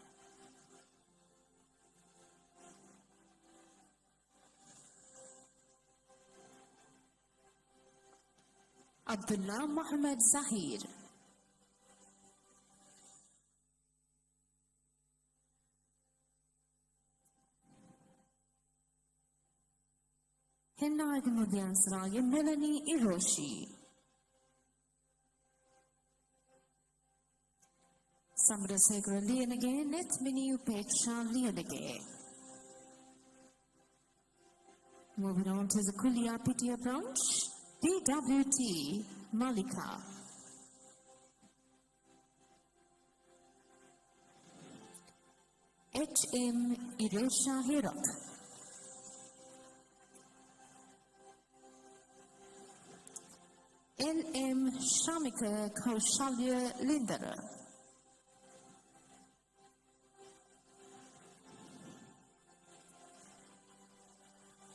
Abdullah Muhammad Zahir, Hinnaig Mudyansraya Melanie Iroshi, Samrasegra Lianage Netmini Upeksha Lianage. Moving on to the Kulia Pitya branch, DWT Malika, HM Iresha Hirak, LM Shamika Kaushalya Lindara,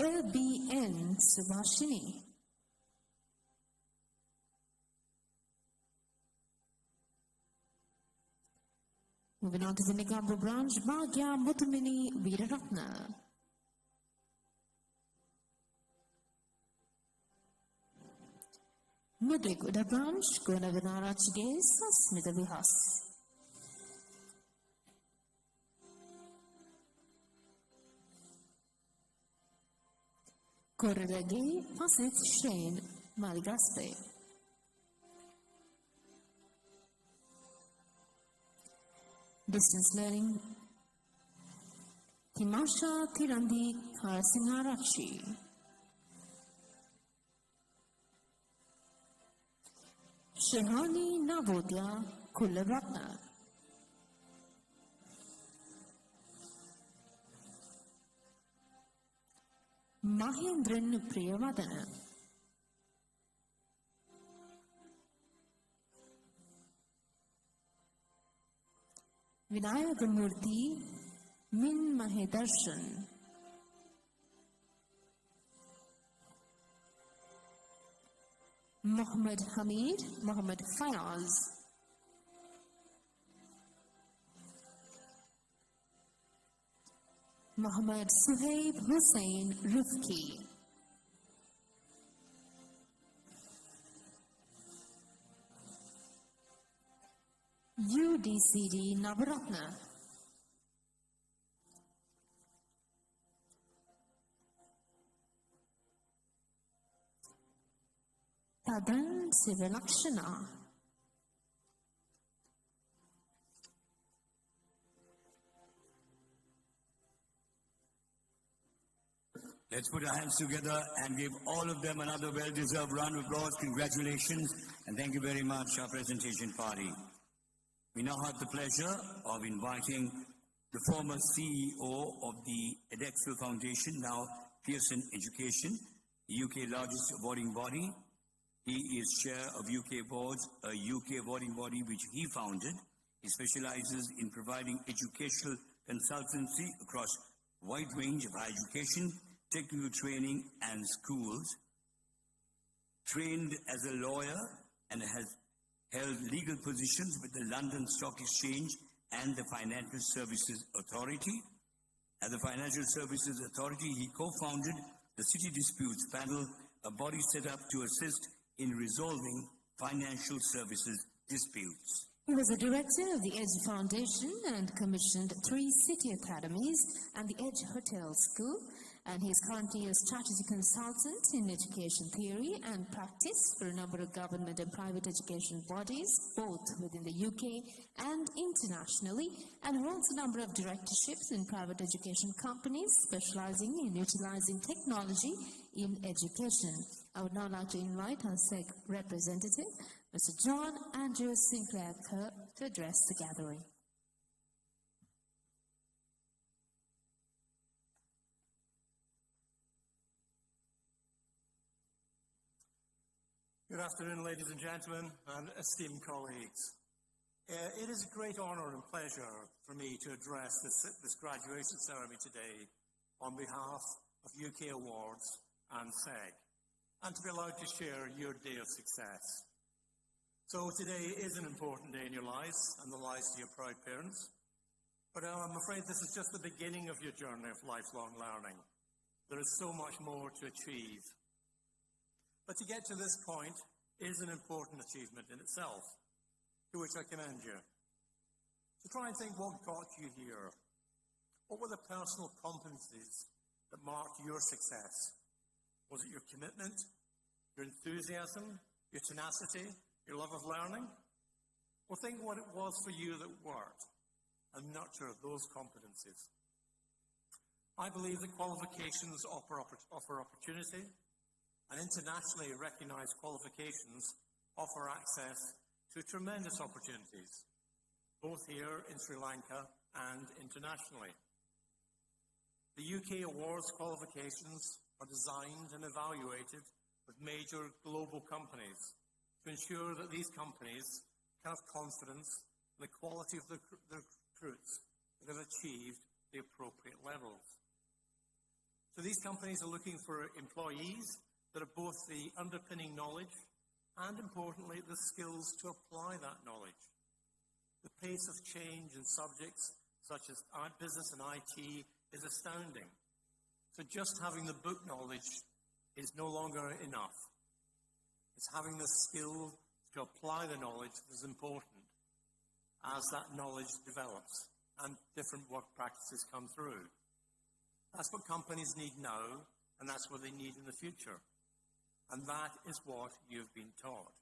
LBN Subhashini, moving on to the Nigambo branch, Bhagya Mutumini Veeraratna, Mudrik Udabranch, Gonaganarachge, Sasmita Vihas. Korrelagi, Pasit Shane, Maligaspe. Distance learning, Timasha Tirandi Karsingarachi. Shehani Navodya Kularatna. Mahendran Priyavadana. Vinayagamurti Min Mahedarshan. Muhammad Hamid Muhammad Fayaz. Muhammad Suhaib Hussain Rifki. UDCD Navaratna. Tadan Sivalakshana. Let's put our hands together and give all of them another well-deserved round of applause. Congratulations and thank you very much, our presentation party. We now have the pleasure of inviting the former CEO of the Edexcel Foundation, now Pearson Education, the UK largest awarding body. He is chair of UK Awards, a UK awarding body which he founded. He specializes in providing educational consultancy across a wide range of higher education, technical training and schools. Trained as a lawyer and has held legal positions with the London Stock Exchange and the Financial Services Authority. At the Financial Services Authority, he co-founded the City Disputes Panel, a body set up to assist in resolving financial services disputes. He was a director of the EDGE Foundation and commissioned 3 city academies and the EDGE Hotel School, and he is currently a strategy consultant in education theory and practice for a number of government and private education bodies, both within the UK and internationally, and holds a number of directorships in private education companies specializing in utilizing technology in education. I would now like to invite our SEG representative, Mr. John Andrew Sinclair Kerr, to address the gathering. Good afternoon, ladies and gentlemen, and esteemed colleagues. It is a great honour and pleasure for me to address this graduation ceremony today on behalf of UK Awards and SEG, and to be allowed to share your day of success. So today is an important day in your lives and the lives of your proud parents, but I'm afraid this is just the beginning of your journey of lifelong learning. There is so much more to achieve. But to get to this point is an important achievement in itself, to which I commend you. So try and think what got you here. What were the personal competencies that marked your success? Was it your commitment, your enthusiasm, your tenacity, your love of learning? Well, think what it was for you that worked and nurture those competencies. I believe that qualifications offer opportunity, and internationally recognized qualifications offer access to tremendous opportunities, both here in Sri Lanka and internationally. The UK Awards qualifications are designed and evaluated with major global companies to ensure that these companies can have confidence in the quality of the recruits that have achieved the appropriate levels. So these companies are looking for employees that have both the underpinning knowledge and, importantly, the skills to apply that knowledge. The pace of change in subjects such as business and IT is astounding. So just having the book knowledge is no longer enough. It's having the skill to apply the knowledge that is important as that knowledge develops and different work practices come through. That's what companies need now, and that's what they need in the future. And that is what you've been taught.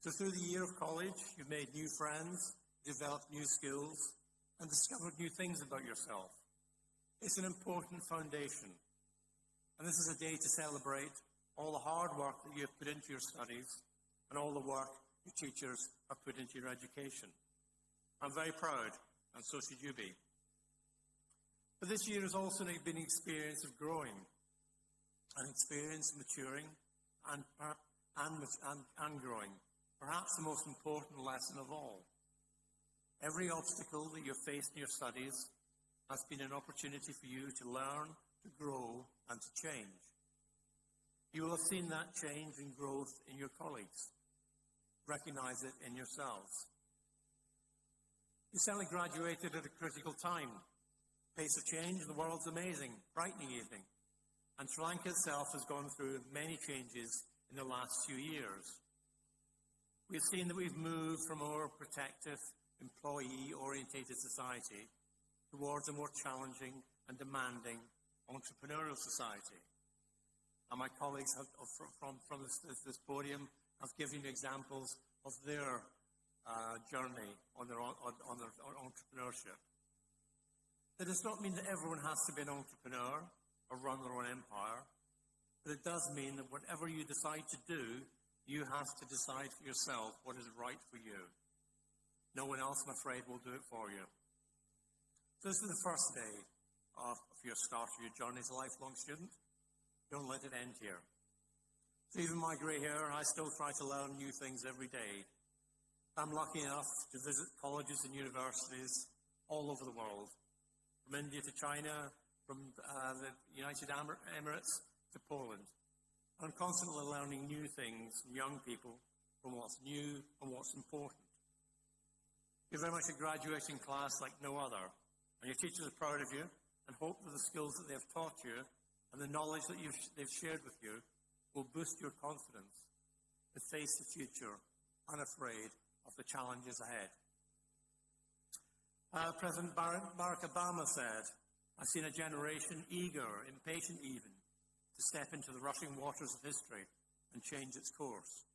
So through the year of college, you've made new friends, developed new skills, and discovered new things about yourself. It's an important foundation. And this is a day to celebrate all the hard work that you have put into your studies and all the work your teachers have put into your education. I'm very proud, and so should you be. But this year has also been an experience of growing, an experience of maturing and growing. Perhaps the most important lesson of all. Every obstacle that you've faced in your studies has been an opportunity for you to learn, to grow, and to change. You will have seen that change and growth in your colleagues. Recognize it in yourselves. You certainly graduated at a critical time. Pace of change in the world's amazing, frightening even. And Sri Lanka itself has gone through many changes in the last few years. We've seen that we've moved from a more protective, employee-orientated society towards a more challenging and demanding entrepreneurial society. And my colleagues from this podium have given you examples of their journey on their entrepreneurship. That does not mean that everyone has to be an entrepreneur or run their own empire, but it does mean that whatever you decide to do, you have to decide for yourself what is right for you. No one else, I'm afraid, will do it for you. So this is the first day of your start of your journey as a lifelong student. Don't let it end here. So even my grey hair, I still try to learn new things every day. I'm lucky enough to visit colleges and universities all over the world, from India to China, from the United Emirates to Poland. I'm constantly learning new things from young people, from what's new and what's important. You're very much a graduating class like no other, and your teachers are proud of you and hope that the skills that they've taught you and the knowledge that they've shared with you will boost your confidence to face the future unafraid of the challenges ahead. President Barack Obama said, "I've seen a generation eager, impatient even, to step into the rushing waters of history and change its course."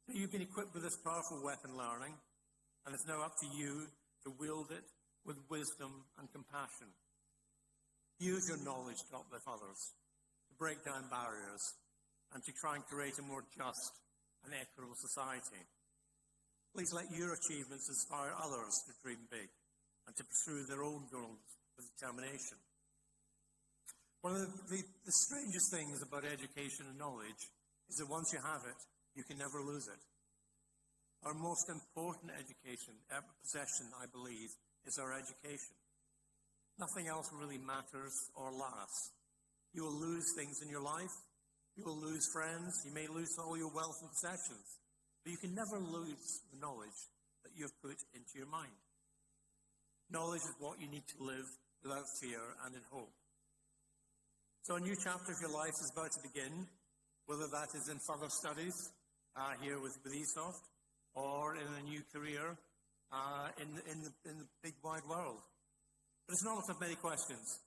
So you've been equipped with this powerful weapon, learning, and it's now up to you to wield it with wisdom and compassion. Use your knowledge to uplift others, to break down barriers, and to try and create a more just and equitable society. Please let your achievements inspire others to dream big and to pursue their own goals with determination. One of the strangest things about education and knowledge is that once you have it, you can never lose it. Our most important possession, I believe, is our education. Nothing else really matters or lasts. You will lose things in your life. You will lose friends. You may lose all your wealth and possessions. But you can never lose the knowledge that you have put into your mind. Knowledge is what you need to live without fear and in hope. So a new chapter of your life is about to begin, whether that is in further studies here with ESOFT or in a new career in the big wide world. But it's not of many questions.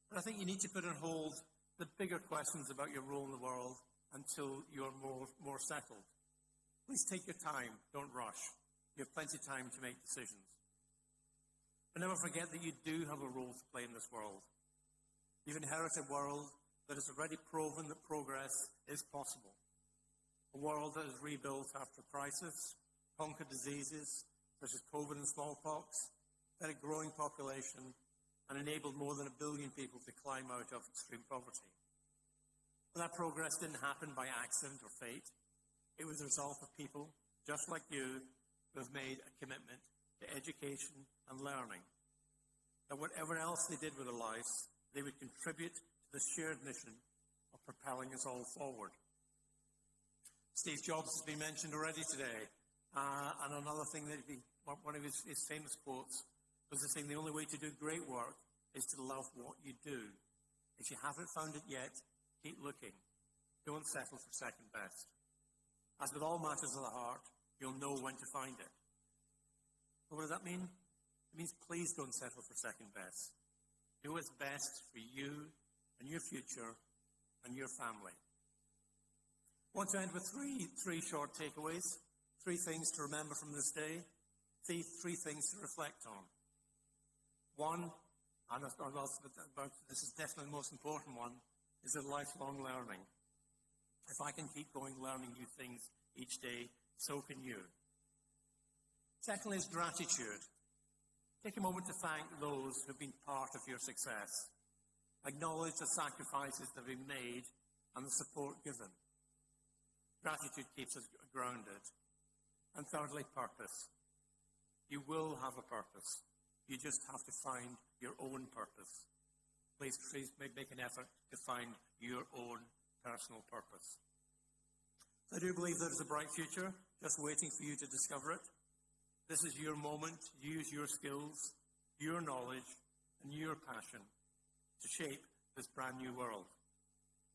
But I think you need to put on hold the bigger questions about your role in the world until you're more settled. Please take your time. Don't rush. You have plenty of time to make decisions. But never forget that you do have a role to play in this world. You've inherited a world that has already proven that progress is possible. A world that is rebuilt after crisis, conquered diseases such as COVID and smallpox, had a growing population, and enabled more than 1 billion people to climb out of extreme poverty. But that progress didn't happen by accident or fate. It was the result of people, just like you, who have made a commitment to education and learning. That whatever else they did with their lives, they would contribute to the shared mission of propelling us all forward. Steve Jobs has been mentioned already today. And another thing that one of his famous quotes was saying, the only way to do great work is to love what you do. If you haven't found it yet, keep looking. Don't settle for second best. As with all matters of the heart, you'll know when to find it. But what does that mean? It means please don't settle for second best. Do what's best for you and your future and your family. I want to end with three short takeaways, 3 things to remember from this day, 3 things to reflect on. One, and this is definitely the most important one, is a lifelong learning. If I can keep going learning new things each day, so can you. Secondly is gratitude. Take a moment to thank those who have been part of your success. Acknowledge the sacrifices that have been made and the support given. Gratitude keeps us grounded. And thirdly, purpose. You will have a purpose. You just have to find your own purpose. Please make an effort to find your own personal purpose. I do believe there's a bright future just waiting for you to discover it. This is your moment. Use your skills, your knowledge, and your passion to shape this brand new world.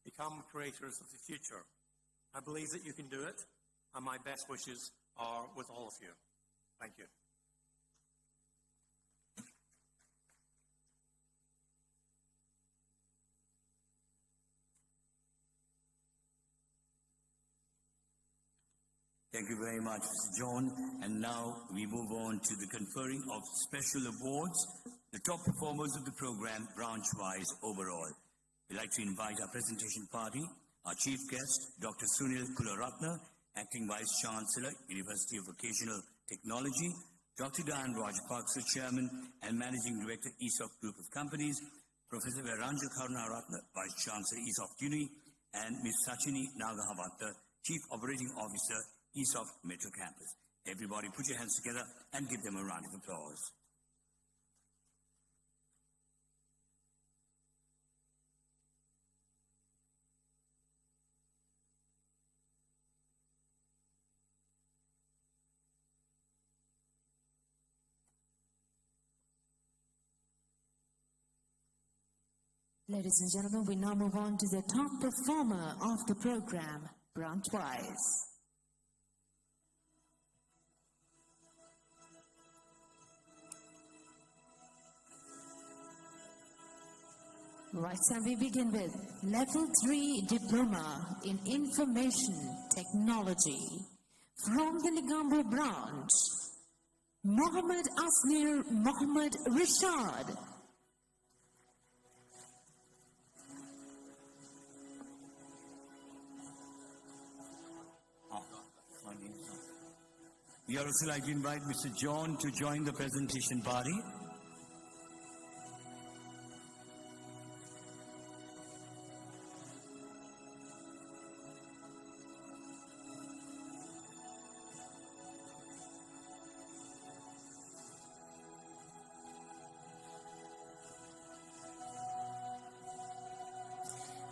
Become creators of the future. I believe that you can do it, and my best wishes are with all of you. Thank you. Thank you very much, Mr. John. And now we move on to the conferring of special awards, the top performers of the program, branch-wise overall. We'd like to invite our presentation party, our chief guest, Dr. Sunil Kularatne, Acting Vice Chancellor, University of Vocational Technology, Dr. Diane Rajapaksa, Chairman and Managing Director, ESOFT Group of Companies, Professor Veranjal Karunaratne, Vice Chancellor, ESOFT Uni, and Ms. Sachini Nagahavatta, Chief Operating Officer, ESOFT Metro Campus. Everybody put your hands together and give them a round of applause. Ladies and gentlemen, we now move on to the top performer of the program, branch-wise. Right, so we begin with Level 3 Diploma in Information Technology from the Negombo branch, Mohammed Asmir Mohammed Rishad. We are also like to invite Mr. John to join the presentation party.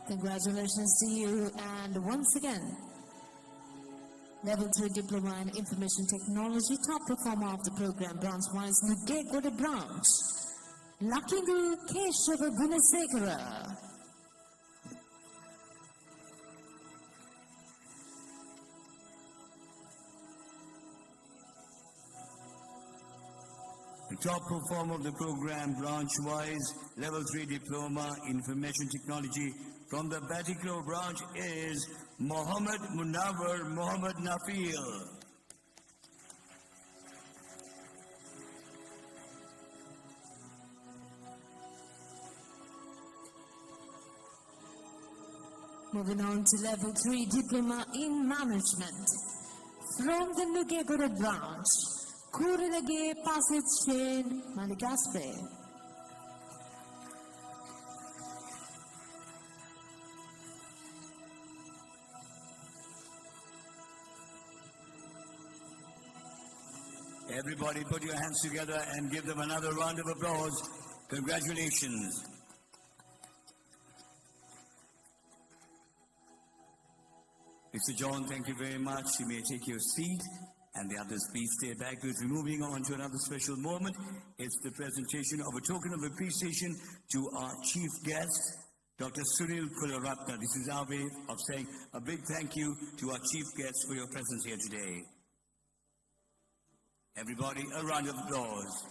Congratulations to you, and once again, Level 3 Diploma in Information Technology, top performer of the program, branch-wise, Nugegoda branch, Lakingu Keshava Gunasekara. The top performer of the program, branch-wise, Level 3 Diploma in Information Technology from the Batiklo branch is Mohammed Munawar Mohammed Nafil. Moving on to Level 3 Diploma in Management from the Nugegoda branch, Kurilage Pasit Shane Maligaspe. Everybody put your hands together and give them another round of applause. Congratulations. Mr. John, thank you very much. You may take your seat, and the others please stay back. We're moving on to another special moment. It's the presentation of a token of appreciation to our chief guest, Dr. Sunil Kularatna. This is our way of saying a big thank you to our chief guests for your presence here today. Everybody, a round of applause.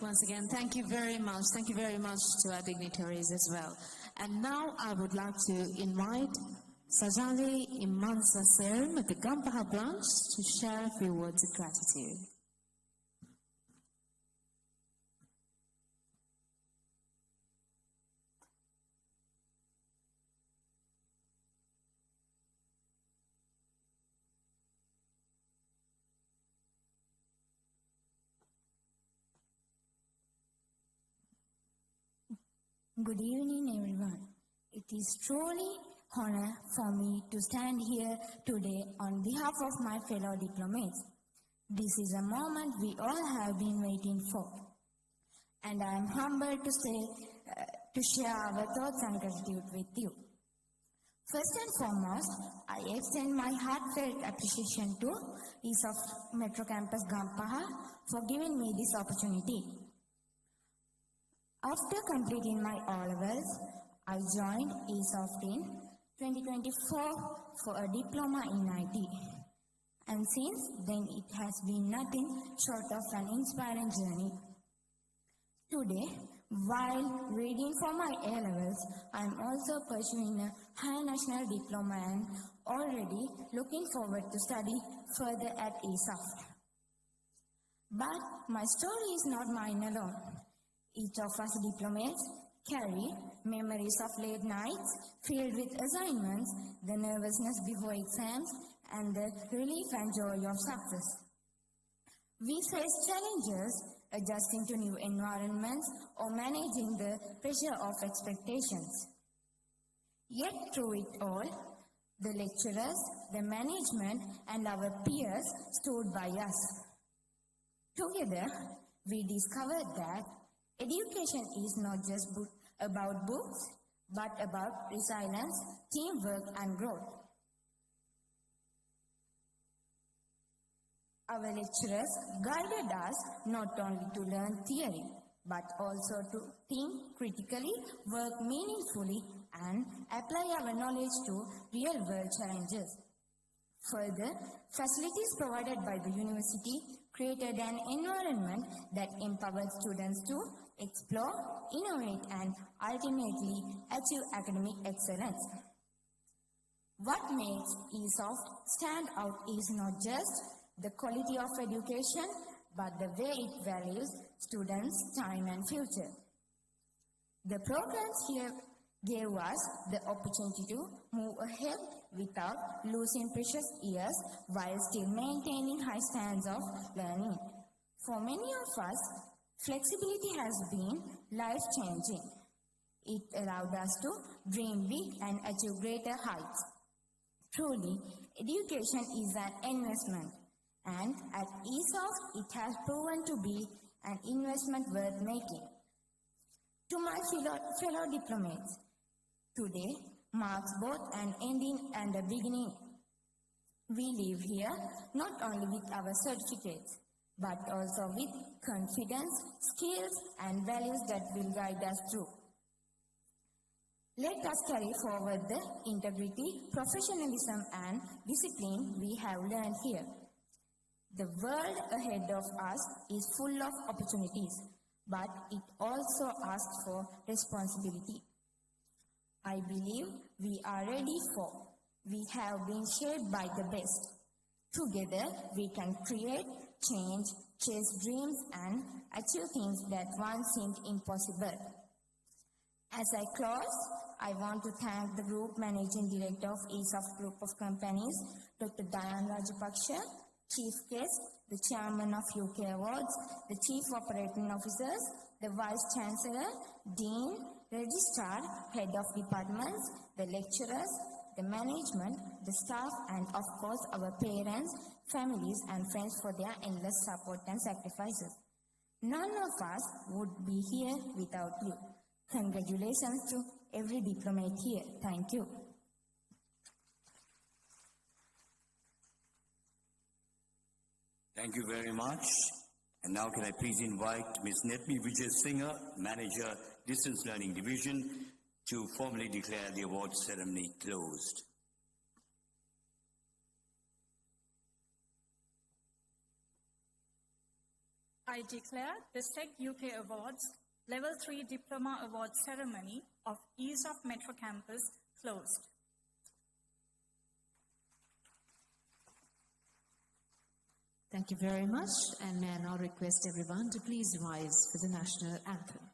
Once again, thank you very much. Thank you very much to our dignitaries as well. And now I would like to invite Sajali Imansa Serim at the Gampaha branch to share a few words of gratitude. Good evening, everyone. It is truly honor for me to stand here today on behalf of my fellow diplomats. This is a moment we all have been waiting for, and I am humbled to share our thoughts and gratitude with you. First and foremost, I extend my heartfelt appreciation to ESOFT Metro Campus Gampaha for giving me this opportunity. After completing my O-levels, I joined ESOFT in 2024 for a diploma in IT. And since then, it has been nothing short of an inspiring journey. Today, while reading for my A-levels, I am also pursuing a high national diploma and already looking forward to study further at ESOFT. But my story is not mine alone. Each of us diplomats carry memories of late nights filled with assignments, the nervousness before exams, and the relief and joy of success. We face challenges adjusting to new environments or managing the pressure of expectations. Yet through it all, the lecturers, the management, and our peers stood by us. Together, we discovered that education is not just about books, but about resilience, teamwork, and growth. Our lecturers guided us not only to learn theory, but also to think critically, work meaningfully, and apply our knowledge to real-world challenges. Further, facilities provided by the university created an environment that empowered students to explore, innovate, and ultimately achieve academic excellence. What makes ESOFT stand out is not just the quality of education, but the way it values students' time and future. The programs here gave us the opportunity to move ahead without losing precious years while still maintaining high standards of learning. For many of us, flexibility has been life-changing. It allowed us to dream big and achieve greater heights. Truly, education is an investment, and at ESOFT, it has proven to be an investment worth making. To my fellow diplomats, today marks both an ending and a beginning. We leave here not only with our certificates, but also with confidence, skills, and values that will guide us through. Let us carry forward the integrity, professionalism, and discipline we have learned here. The world ahead of us is full of opportunities, but it also asks for responsibility. I believe we are ready for. We have been shaped by the best. Together, we can create, change, chase dreams, and achieve things that once seemed impossible. As I close, I want to thank the Group Managing Director of ESOFT Group of Companies, Dr. Dayan Rajapaksha, Chief Guest, the Chairman of UK Awards, the Chief Operating Officers, the Vice Chancellor, Dean, Registrar, Head of Departments, the lecturers, the management, the staff, and of course our parents, families, and friends for their endless support and sacrifices. None of us would be here without you. Congratulations to every diplomat here. Thank you. Thank you very much. And now can I please invite Ms. Netmi Vijay Singer, Manager, Distance Learning Division, to formally declare the awards ceremony closed. I declare the SEC UK Awards Level 3 Diploma Awards Ceremony of ESOFT Metro Campus closed. Thank you very much, and may I now request everyone to please rise for the national anthem.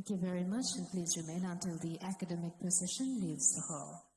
Thank you very much, and please remain until the academic procession leaves the hall.